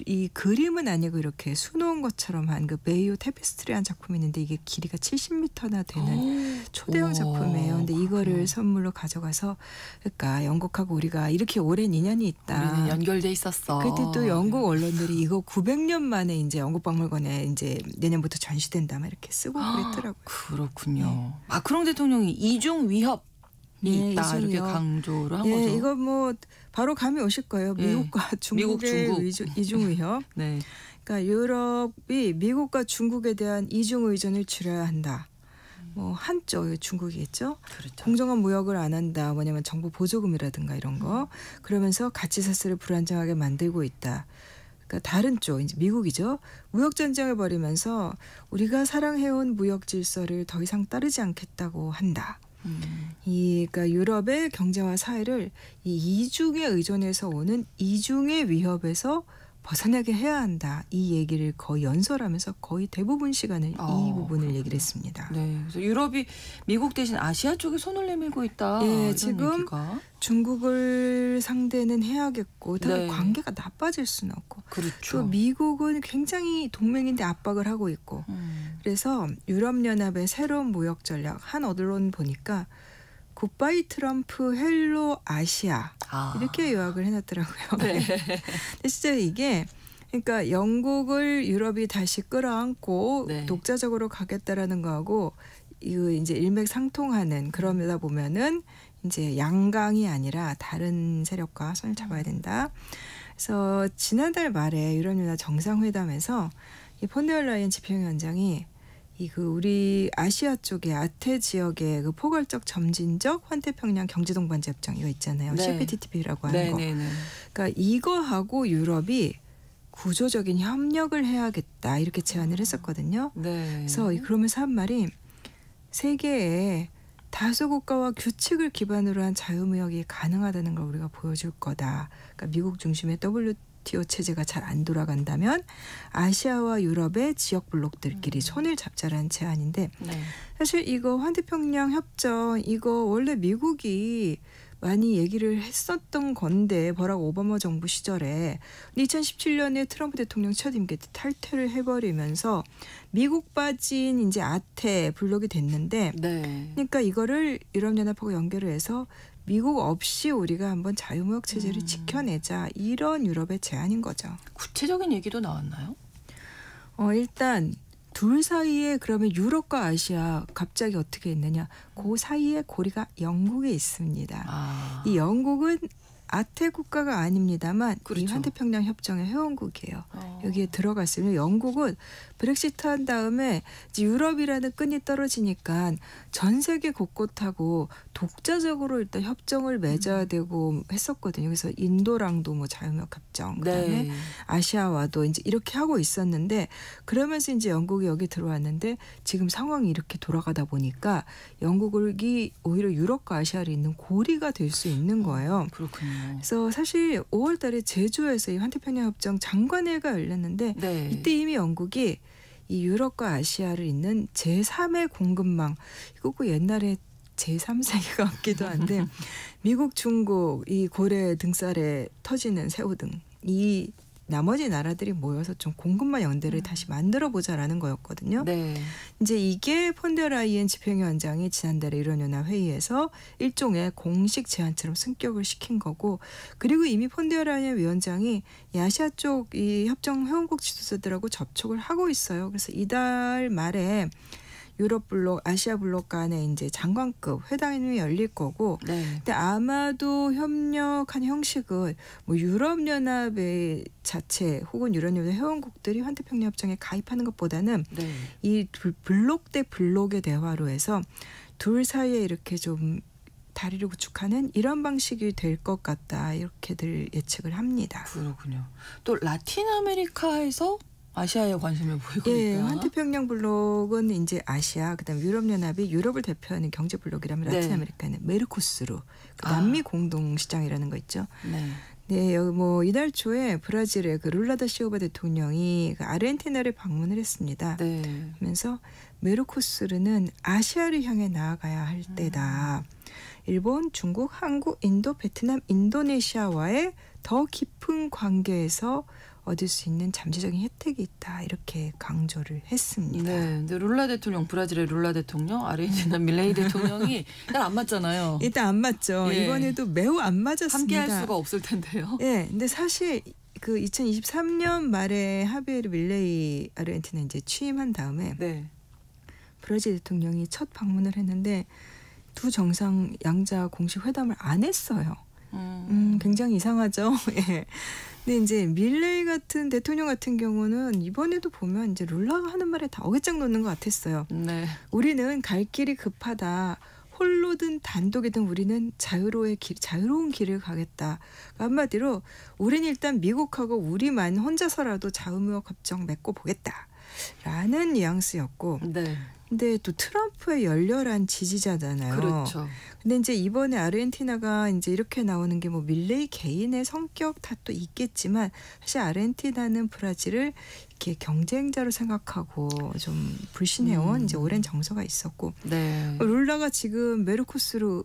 이 그림은 아니고 이렇게 수놓은 것처럼 한 그 베이오 테피스트리한 작품이 있는데 이게 길이가 70m나 되는 초대형 작품이에요. 근데 이거를 선물로 가져가서 그러니까 영국하고 우리가 이렇게 오랜 인연이 있다. 우리는 연결돼 있었어. 그때 또 영국 언론들이 이거 900년 만에 이제 영국 박물관에 이제 내년부터 전시된다 막 이렇게 쓰고 그랬더라고요. 그렇군요. 마크롱 대통령이 이중 위협이 있다 이중 이렇게 위협. 강조를 한 거죠. 이거 바로 감이 오실 거예요. 미국과 중국의 중국. 이중 위협. 네. 그러니까 유럽이 미국과 중국에 대한 이중 의존을 줄여야 한다. 한쪽 중국이겠죠. 그렇죠. 공정한 무역을 안 한다. 뭐냐면 정보 보조금이라든가 이런 거. 그러면서 가치 사슬을 불안정하게 만들고 있다. 그러니까 다른 쪽 이제 미국이죠. 무역 전쟁을 벌이면서 우리가 사랑해온 무역 질서를 더 이상 따르지 않겠다고 한다. 그러니까 유럽의 경제와 사회를 이 이중의 의존에서 오는 이중의 위협에서 벗어나게 해야 한다. 이 얘기를 거의 연설하면서 거의 대부분 시간을 이 부분을 얘기를 했습니다. 네, 그래서 유럽이 미국 대신 아시아 쪽에 손을 내밀고 있다. 예, 이런 지금 얘기가. 중국을 상대는 해야겠고 네. 관계가 나빠질 수는 없고 그렇죠. 또 미국은 굉장히 동맹인데 압박을 하고 있고 그래서 유럽연합의 새로운 무역 전략 한 언론 보니까 굿바이 트럼프 헬로 아시아 이렇게 요약을 해놨더라고요. 네. 근데 진짜 이게 그러니까 영국을 유럽이 다시 끌어안고 네. 독자적으로 가겠다라는 거하고 이거 이제 일맥상통하는 그러다 보면은 이제 양강이 아니라 다른 세력과 손을 잡아야 된다. 그래서 지난달 말에 유럽연합 정상회담에서 이 폰데어 라이엔 집행위원장이 우리 아시아 쪽의 아태 지역의 그 포괄적 점진적 환태평양 경제동반자 협정 이거 있잖아요. 네. CPTPP라고 하는 거. 네네네. 그러니까 이거하고 유럽이 구조적인 협력을 해야겠다 이렇게 제안을 했었거든요. 네. 그래서 그러면서 한 말이 세계에 다수 국가와 규칙을 기반으로 한 자유무역이 가능하다는 걸 우리가 보여줄 거다. 그러니까 미국 중심의 WTO 체제가 잘 안 돌아간다면 아시아와 유럽의 지역 블록들끼리 손을 잡자라는 제안인데 네. 사실 이거 환태평양 협정 이거 원래 미국이 많이 얘기를 했었던 건데 버락 오바마 정부 시절에 2017년에 트럼프 대통령 첫 임기 때 탈퇴를 해버리면서 미국 빠진 이제 아태 블록이 됐는데 네. 그러니까 이거를 유럽연합하고 연결을 해서 미국 없이 우리가 한번 자유무역 체제를 지켜내자 이런 유럽의 제안인 거죠. 구체적인 얘기도 나왔나요? 일단 둘 사이에 그러면 유럽과 아시아 갑자기 어떻게 있느냐. 그 사이에 고리가 영국에 있습니다. 아. 이 영국은 아태 국가가 아닙니다만 그렇죠. 이 환태평양 협정의 회원국이에요. 어. 여기에 들어갔으면 영국은 브렉시트 한 다음에 이제 유럽이라는 끈이 떨어지니까 전 세계 곳곳하고 독자적으로 일단 협정을 맺어야 되고 했었거든요. 그래서 인도랑도 뭐 자유무역 협정, 그다음에 네. 아시아와도 이제 이렇게 하고 있었는데 그러면서 이제 영국이 여기 들어왔는데 지금 상황이 이렇게 돌아가다 보니까 영국이 오히려 유럽과 아시아를 잇는 고리가 될 수 있는 거예요. 그렇군요. 그래서 사실 5월 달에 제주에서 이 환태평양 협정 장관회의가 열렸는데 네. 이때 이미 영국이 이 유럽과 아시아를 잇는 제3의 공급망 이거 그 옛날에 제3세계 같기도 한데 미국, 중국, 이 고래 등살에 터지는 새우등 이 나머지 나라들이 모여서 좀 공급망 연대를 다시 만들어 보자라는 거였거든요. 네. 이제 이게 폰데라이엔 집행위원장이 지난달에 유럽연합 회의에서 일종의 공식 제안처럼 승격을 시킨 거고, 그리고 이미 폰데라이엔 위원장이 이 아시아 쪽 이 협정 회원국 지도자들하고 접촉을 하고 있어요. 그래서 이달 말에 유럽 블록, 아시아 블록 간에 이제 장관급 회담이 열릴 거고, 네. 근데 아마도 협력한 형식은 뭐 유럽연합의 자체 혹은 유럽연합 회원국들이 환태평양 협정에 가입하는 것보다는 네. 이 블록 대 블록의 대화로 해서 둘 사이에 이렇게 좀 다리를 구축하는 이런 방식이 될 것 같다 이렇게들 예측을 합니다. 그렇군요. 또 라틴 아메리카에서 아시아에 관심을 보이고 예, 있다. 환태평양 블록은 이제 아시아, 그다음 유럽연합이 유럽을 대표하는 경제 블록이라면 라틴 네. 아메리카는 메르코스루, 그 남미 공동 시장이라는 거 있죠. 네. 네, 여기 뭐 이달 초에 브라질의 그 룰라 다 시오바 대통령이 그 아르헨티나를 방문을 했습니다. 네. 그러면서 메르코스루는 아시아를 향해 나아가야 할 때다. 일본, 중국, 한국, 인도, 베트남, 인도네시아와의 더 깊은 관계에서 얻을 수 있는 잠재적인 혜택이 있다 이렇게 강조를 했습니다. 네. 근데 룰라 대통령, 브라질의 룰라 대통령, 아르헨티나 밀레이 대통령이 잘 안 맞잖아요. 일단 안 맞죠. 예. 이번에도 매우 안 맞았습니다. 함께할 수가 없을 텐데요. 예, 근데 사실 그 2023년 말에 하비에르 밀레이 아르헨티나 이제 취임한 다음에 네. 브라질 대통령이 첫 방문을 했는데 두 정상 양자 공식 회담을 안 했어요. 굉장히 이상하죠. 예. 근데 이제 밀레이 같은 대통령 같은 경우는 이번에도 보면 이제 룰라가 하는 말에 다 어깃장 놓는 것 같았어요. 네. 우리는 갈 길이 급하다. 홀로든 단독이든 우리는 자유로운 길을 가겠다. 한마디로 우리는 일단 미국하고 우리만 혼자서라도 자유무역 협정 맺고 보겠다라는 뉘앙스였고, 네. 근데 또 트럼프의 열렬한 지지자잖아요. 그렇죠. 근데 이제 이번에 아르헨티나가 이제 이렇게 나오는 게 뭐 밀레이 개인의 성격 탓도 있겠지만 사실 아르헨티나는 브라질을 이렇게 경쟁자로 생각하고 좀 불신해온 이제 오랜 정서가 있었고, 네. 룰라가 지금 메르코스루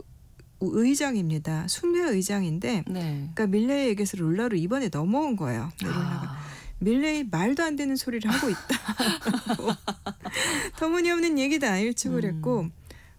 의장입니다. 순회 의장인데, 네. 그러니까 밀레이에게서 룰라로 이번에 넘어온 거예요. 룰라가. 밀레이 말도 안 되는 소리를 하고 있다. 터무니없는 얘기다 일축을 했고,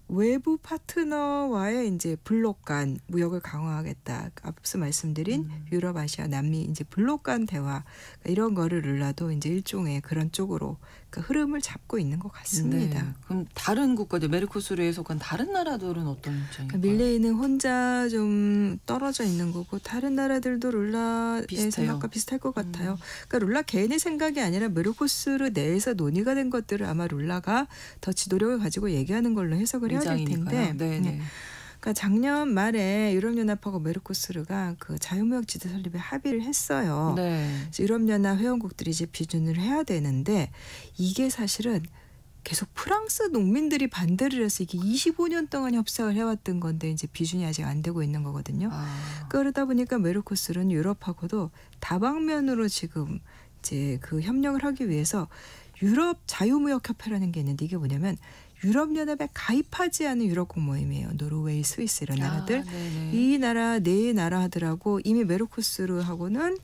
외부 파트너와의 이제 블록 간 무역을 강화하겠다. 앞서 말씀드린 유럽, 아시아, 남미 이제 블록 간 대화 이런 거를 룰라도 이제 일종의 그런 쪽으로 그러니까 흐름을 잡고 있는 것 같습니다. 네. 그럼 다른 국가들 메르코스루에 속한 다른 나라들은 어떤 입장인가요? 그러니까 밀레이는 혼자 좀 떨어져 있는 거고 다른 나라들도 룰라의 비슷해요. 생각과 비슷할 것 같아요. 그러니까 룰라 개인의 생각이 아니라 메르코스루 내에서 논의가 된 것들을 아마 룰라가 더 지도력을 가지고 얘기하는 걸로 해석을 해야 될 텐데. 네. 네. 그러니까 작년 말에 유럽연합하고 메르코스르가 그 자유무역지대 설립에 합의를 했어요. 네. 그래서 유럽연합 회원국들이 이제 비준을 해야 되는데 이게 사실은 계속 프랑스 농민들이 반대를 해서 이게 25년 동안 협상을 해왔던 건데 이제 비준이 아직 안 되고 있는 거거든요. 그러다 보니까 메르코스르는 유럽하고도 다방면으로 지금 이제 그 협력을 하기 위해서 유럽 자유무역협회라는 게 있는데 이게 뭐냐면 유럽연합에 가입하지 않은 유럽국 모임이에요. 노르웨이, 스위스 이런 나라들. 이 나라 네 나라들하고 이미 메르코스르하고는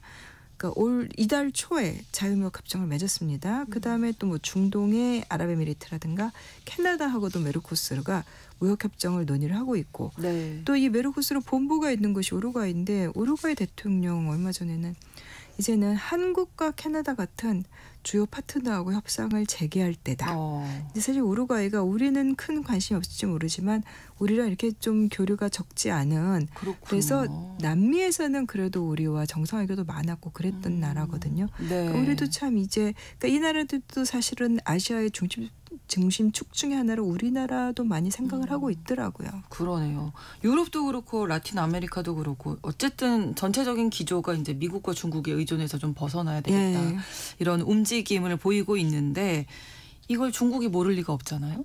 그러니까 이달 초에 자유무역 협정을 맺었습니다. 그다음에 또 뭐 중동의 아랍에미리트라든가 캐나다하고도 메르코스르가 무역 협정을 논의를 하고 있고 네. 또 이 메르코스르 본부가 있는 곳이 우루과이인데 우루과이 대통령 얼마 전에는 이제는 한국과 캐나다 같은 주요 파트너하고 협상을 재개할 때다. 이제 사실 우루과이가 우리는 큰 관심이 없을지 모르지만 우리랑 이렇게 좀 교류가 적지 않은 그렇군요. 그래서 남미에서는 그래도 우리와 정상회교도 많았고 그랬던 나라거든요. 네. 그러니까 우리도 참 이제 그러니까 이 나라들도 사실은 아시아의 중심축 중에 하나로 우리나라도 많이 생각을 하고 있더라고요. 그러네요. 유럽도 그렇고 라틴 아메리카도 그렇고 어쨌든 전체적인 기조가 이제 미국과 중국에 의존해서 좀 벗어나야 되겠다. 네. 이런 움직임을 보이고 있는데 이걸 중국이 모를 리가 없잖아요.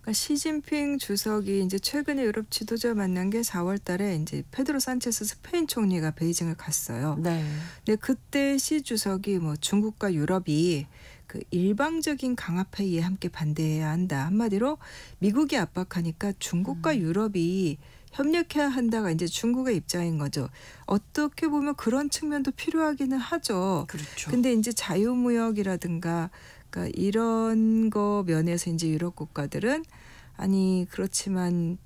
그러니까 시진핑 주석이 이제 최근에 유럽 지도자 만난 게 4월 달에 이제 페드로 산체스 스페인 총리가 베이징을 갔어요. 네. 근데 그때 시 주석이 뭐 중국과 유럽이 그 일방적인 강압 회의에 함께 반대해야 한다. 한마디로 미국이 압박하니까 중국과 유럽이 협력해야 한다가 이제 중국의 입장인 거죠. 어떻게 보면 그런 측면도 필요하기는 하죠. 그렇죠. 근데 이제 자유무역이라든가 그러니까 이런 거 면에서 이제 유럽 국가들은 아니 그렇지만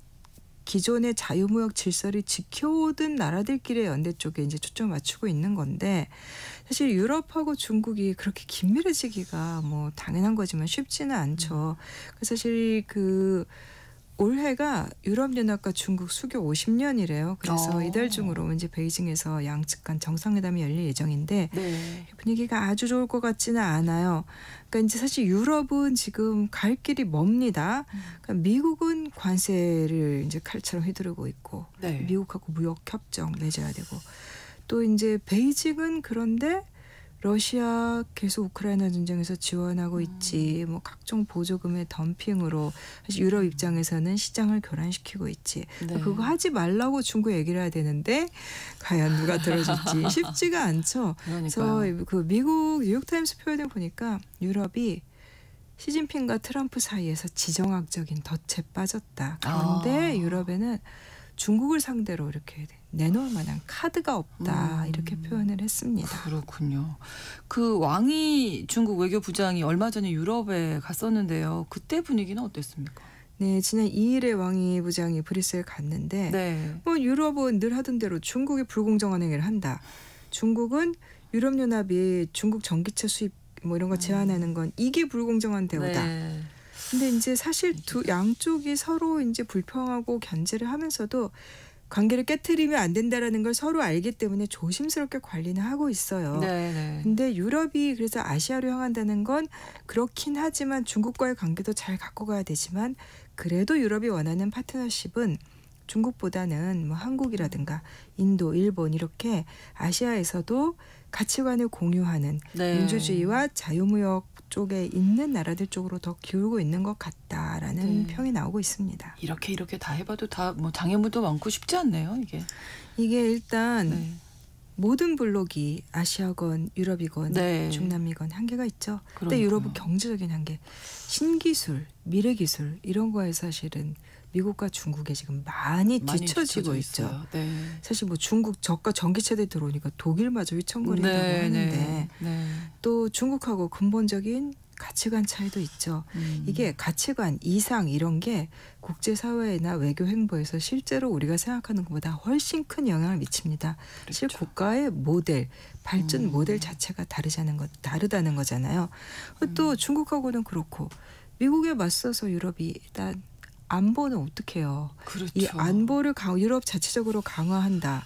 기존의 자유무역 질서를 지켜오던 나라들끼리의 연대 쪽에 이제 초점을 맞추고 있는 건데 사실 유럽하고 중국이 그렇게 긴밀해지기가 뭐 당연한 거지만 쉽지는 않죠. 그래서 사실 그 올해가 유럽연합과 중국 수교 50년이래요. 그래서 이달 중으로 이제 베이징에서 양측 간 정상회담이 열릴 예정인데 네. 분위기가 아주 좋을 것 같지는 않아요. 그러니까 이제 사실 유럽은 지금 갈 길이 멉니다. 그러니까 미국은 관세를 이제 칼처럼 휘두르고 있고 네. 미국하고 무역 협정 맺어야 되고 또 이제 베이징은 그런데 러시아 계속 우크라이나 전쟁에서 지원하고 있지. 뭐 각종 보조금의 덤핑으로 사실 유럽 입장에서는 시장을 교란시키고 있지. 네. 그거 하지 말라고 중국 얘기를 해야 되는데 과연 누가 들어줄지 쉽지가 않죠. 그러니까요. 그래서 그 미국 뉴욕타임스 표현을 보니까 유럽이 시진핑과 트럼프 사이에서 지정학적인 덫에 빠졌다. 그런데 유럽에는 중국을 상대로 이렇게 내놓을 만한 카드가 없다. 이렇게 표현을 했습니다. 그렇군요. 그 왕이 중국 외교부장이 얼마 전에 유럽에 갔었는데요. 그때 분위기는 어땠습니까? 네, 지난 2일에 왕이 부장이 브뤼셀 갔는데 네. 뭐 유럽은 늘 하던 대로 중국이 불공정한 행위를 한다. 중국은 유럽연합이 중국 전기차 수입 뭐 이런 거 제한하는 건 이게 불공정한 대우다. 네. 근데 이제 사실 두 양쪽이 서로 이제 불평하고 견제를 하면서도 관계를 깨트리면 안 된다라는 걸 서로 알기 때문에 조심스럽게 관리는 하고 있어요. 네. 근데 유럽이 그래서 아시아로 향한다는 건 그렇긴 하지만 중국과의 관계도 잘 갖고 가야 되지만 그래도 유럽이 원하는 파트너십은 중국보다는 뭐 한국이라든가 인도, 일본 이렇게 아시아에서도 가치관을 공유하는 네. 민주주의와 자유무역 쪽에 있는 나라들 쪽으로 더 기울고 있는 것 같다라는 네. 평이 나오고 있습니다. 이렇게 다 해봐도 다 뭐 장애물도 많고 쉽지 않네요. 이게 일단 네. 모든 블록이 아시아건 유럽이건 네. 중남미건 한계가 있죠. 근데 그러니까요. 유럽은 경제적인 한계, 신기술, 미래기술 이런 거에 사실은 미국과 중국에 지금 많이 뒤처지고 있죠. 있어요. 네. 사실 뭐 중국 저가 전기차들 들어오니까 독일마저 휘청거린다고 하는데 네. 또 중국하고 근본적인 가치관 차이도 있죠. 이게 가치관, 이상 이런 게 국제사회나 외교 행보에서 실제로 우리가 생각하는 것보다 훨씬 큰 영향을 미칩니다. 사실 그렇죠. 국가의 모델, 발전 모델 자체가 다르다는 거잖아요. 또 중국하고는 그렇고 미국에 맞서서 유럽이 일단 안보는 어떻게 해요? 그렇죠. 이 안보를 유럽 자체적으로 강화한다.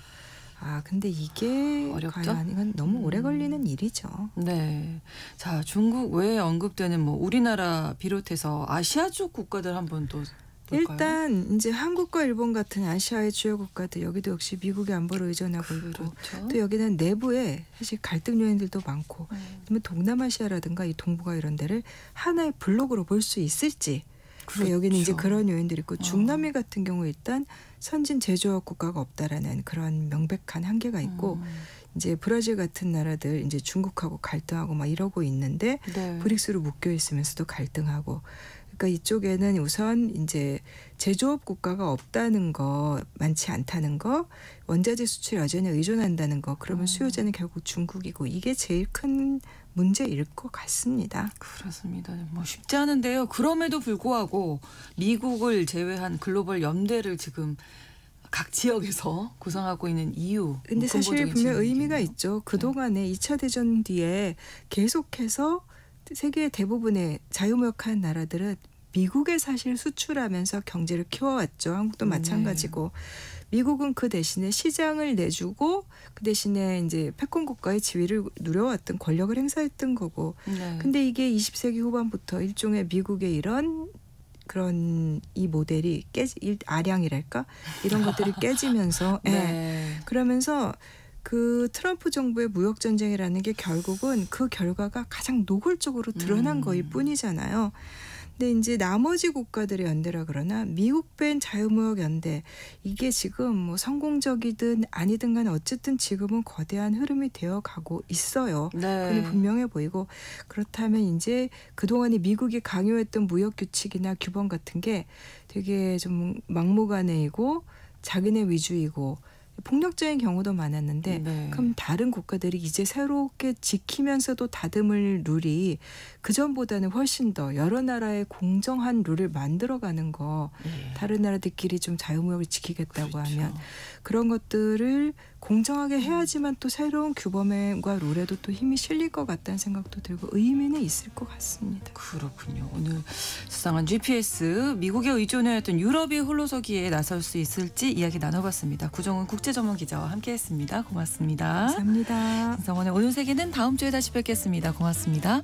근데 이게 어렵죠? 과연 이건 너무 오래 걸리는 일이죠. 네. 자, 중국 외에 언급되는 뭐 우리나라 비롯해서 아시아 쪽 국가들 한번 또 뭘까요? 일단 이제 한국과 일본 같은 아시아의 주요 국가들 여기도 역시 미국의 안보를 의존하고 있고 그렇죠. 또 여기는 내부에 사실 갈등 요인들도 많고 그러면 동남아시아라든가 이 동북아 이런 데를 하나의 블록으로 볼 수 있을지 그러니까 여기는 이제 그런 요인들이 있고 중남미 같은 경우 일단 선진 제조업 국가가 없다라는 그런 명백한 한계가 있고 이제 브라질 같은 나라들 이제 중국하고 갈등하고 막 이러고 있는데 네. 브릭스로 묶여 있으면서도 갈등하고 그러니까 이쪽에는 우선 이제 제조업 국가가 없다는 거, 많지 않다는 거, 원자재 수출 여전히 의존한다는 거, 그러면 수요자는 결국 중국이고 이게 제일 큰 문제일 것 같습니다. 그렇습니다. 뭐 쉽지 않은데요. 그럼에도 불구하고 미국을 제외한 글로벌 연대를 지금 각 지역에서 구성하고 있는 이유. 근데 사실 근본적인 분명 질문이겠네요. 의미가 있죠. 그동안에 2차 대전 뒤에 계속해서 세계의 대부분의 자유무역한 나라들은 미국에 사실 수출하면서 경제를 키워왔죠. 한국도 마찬가지고. 미국은 그 대신에 시장을 내주고 그 대신에 이제 패권 국가의 지위를 누려왔던 권력을 행사했던 거고. 네. 근데 이게 20세기 후반부터 일종의 미국의 이런 그런 이 모델이 아량이랄까 이런 것들이 깨지면서 네. 그러면서 그 트럼프 정부의 무역 전쟁이라는 게 결국은 그 결과가 가장 노골적으로 드러난 거일 뿐이잖아요. 근데 이제 나머지 국가들의 연대라 그러나 미국 밴 자유무역 연대 이게 지금 뭐 성공적이든 아니든 간에 어쨌든 지금은 거대한 흐름이 되어 가고 있어요. 네. 그건 분명해 보이고 그렇다면 이제 그동안에 미국이 강요했던 무역 규칙이나 규범 같은 게 되게 좀 막무가내이고 자기네 위주이고 폭력적인 경우도 많았는데 네. 그럼 다른 국가들이 이제 새롭게 지키면서도 다듬을 룰이 그전보다는 훨씬 더 여러 나라의 공정한 룰을 만들어가는 거 다른 나라들끼리 좀 자유무역을 지키겠다고 그렇죠. 하면 그런 것들을 공정하게 해야지만 또 새로운 규범과 룰에도 또 힘이 실릴 것 같다는 생각도 들고 의미는 있을 것 같습니다. 그렇군요. 오늘 수상한 GPS 미국에 의존해왔던 유럽이 홀로서기에 나설 수 있을지 이야기 나눠봤습니다. 구정은 국제전문기자와 함께했습니다. 고맙습니다. 감사합니다. 신성원의 오늘 세계는 다음 주에 다시 뵙겠습니다. 고맙습니다.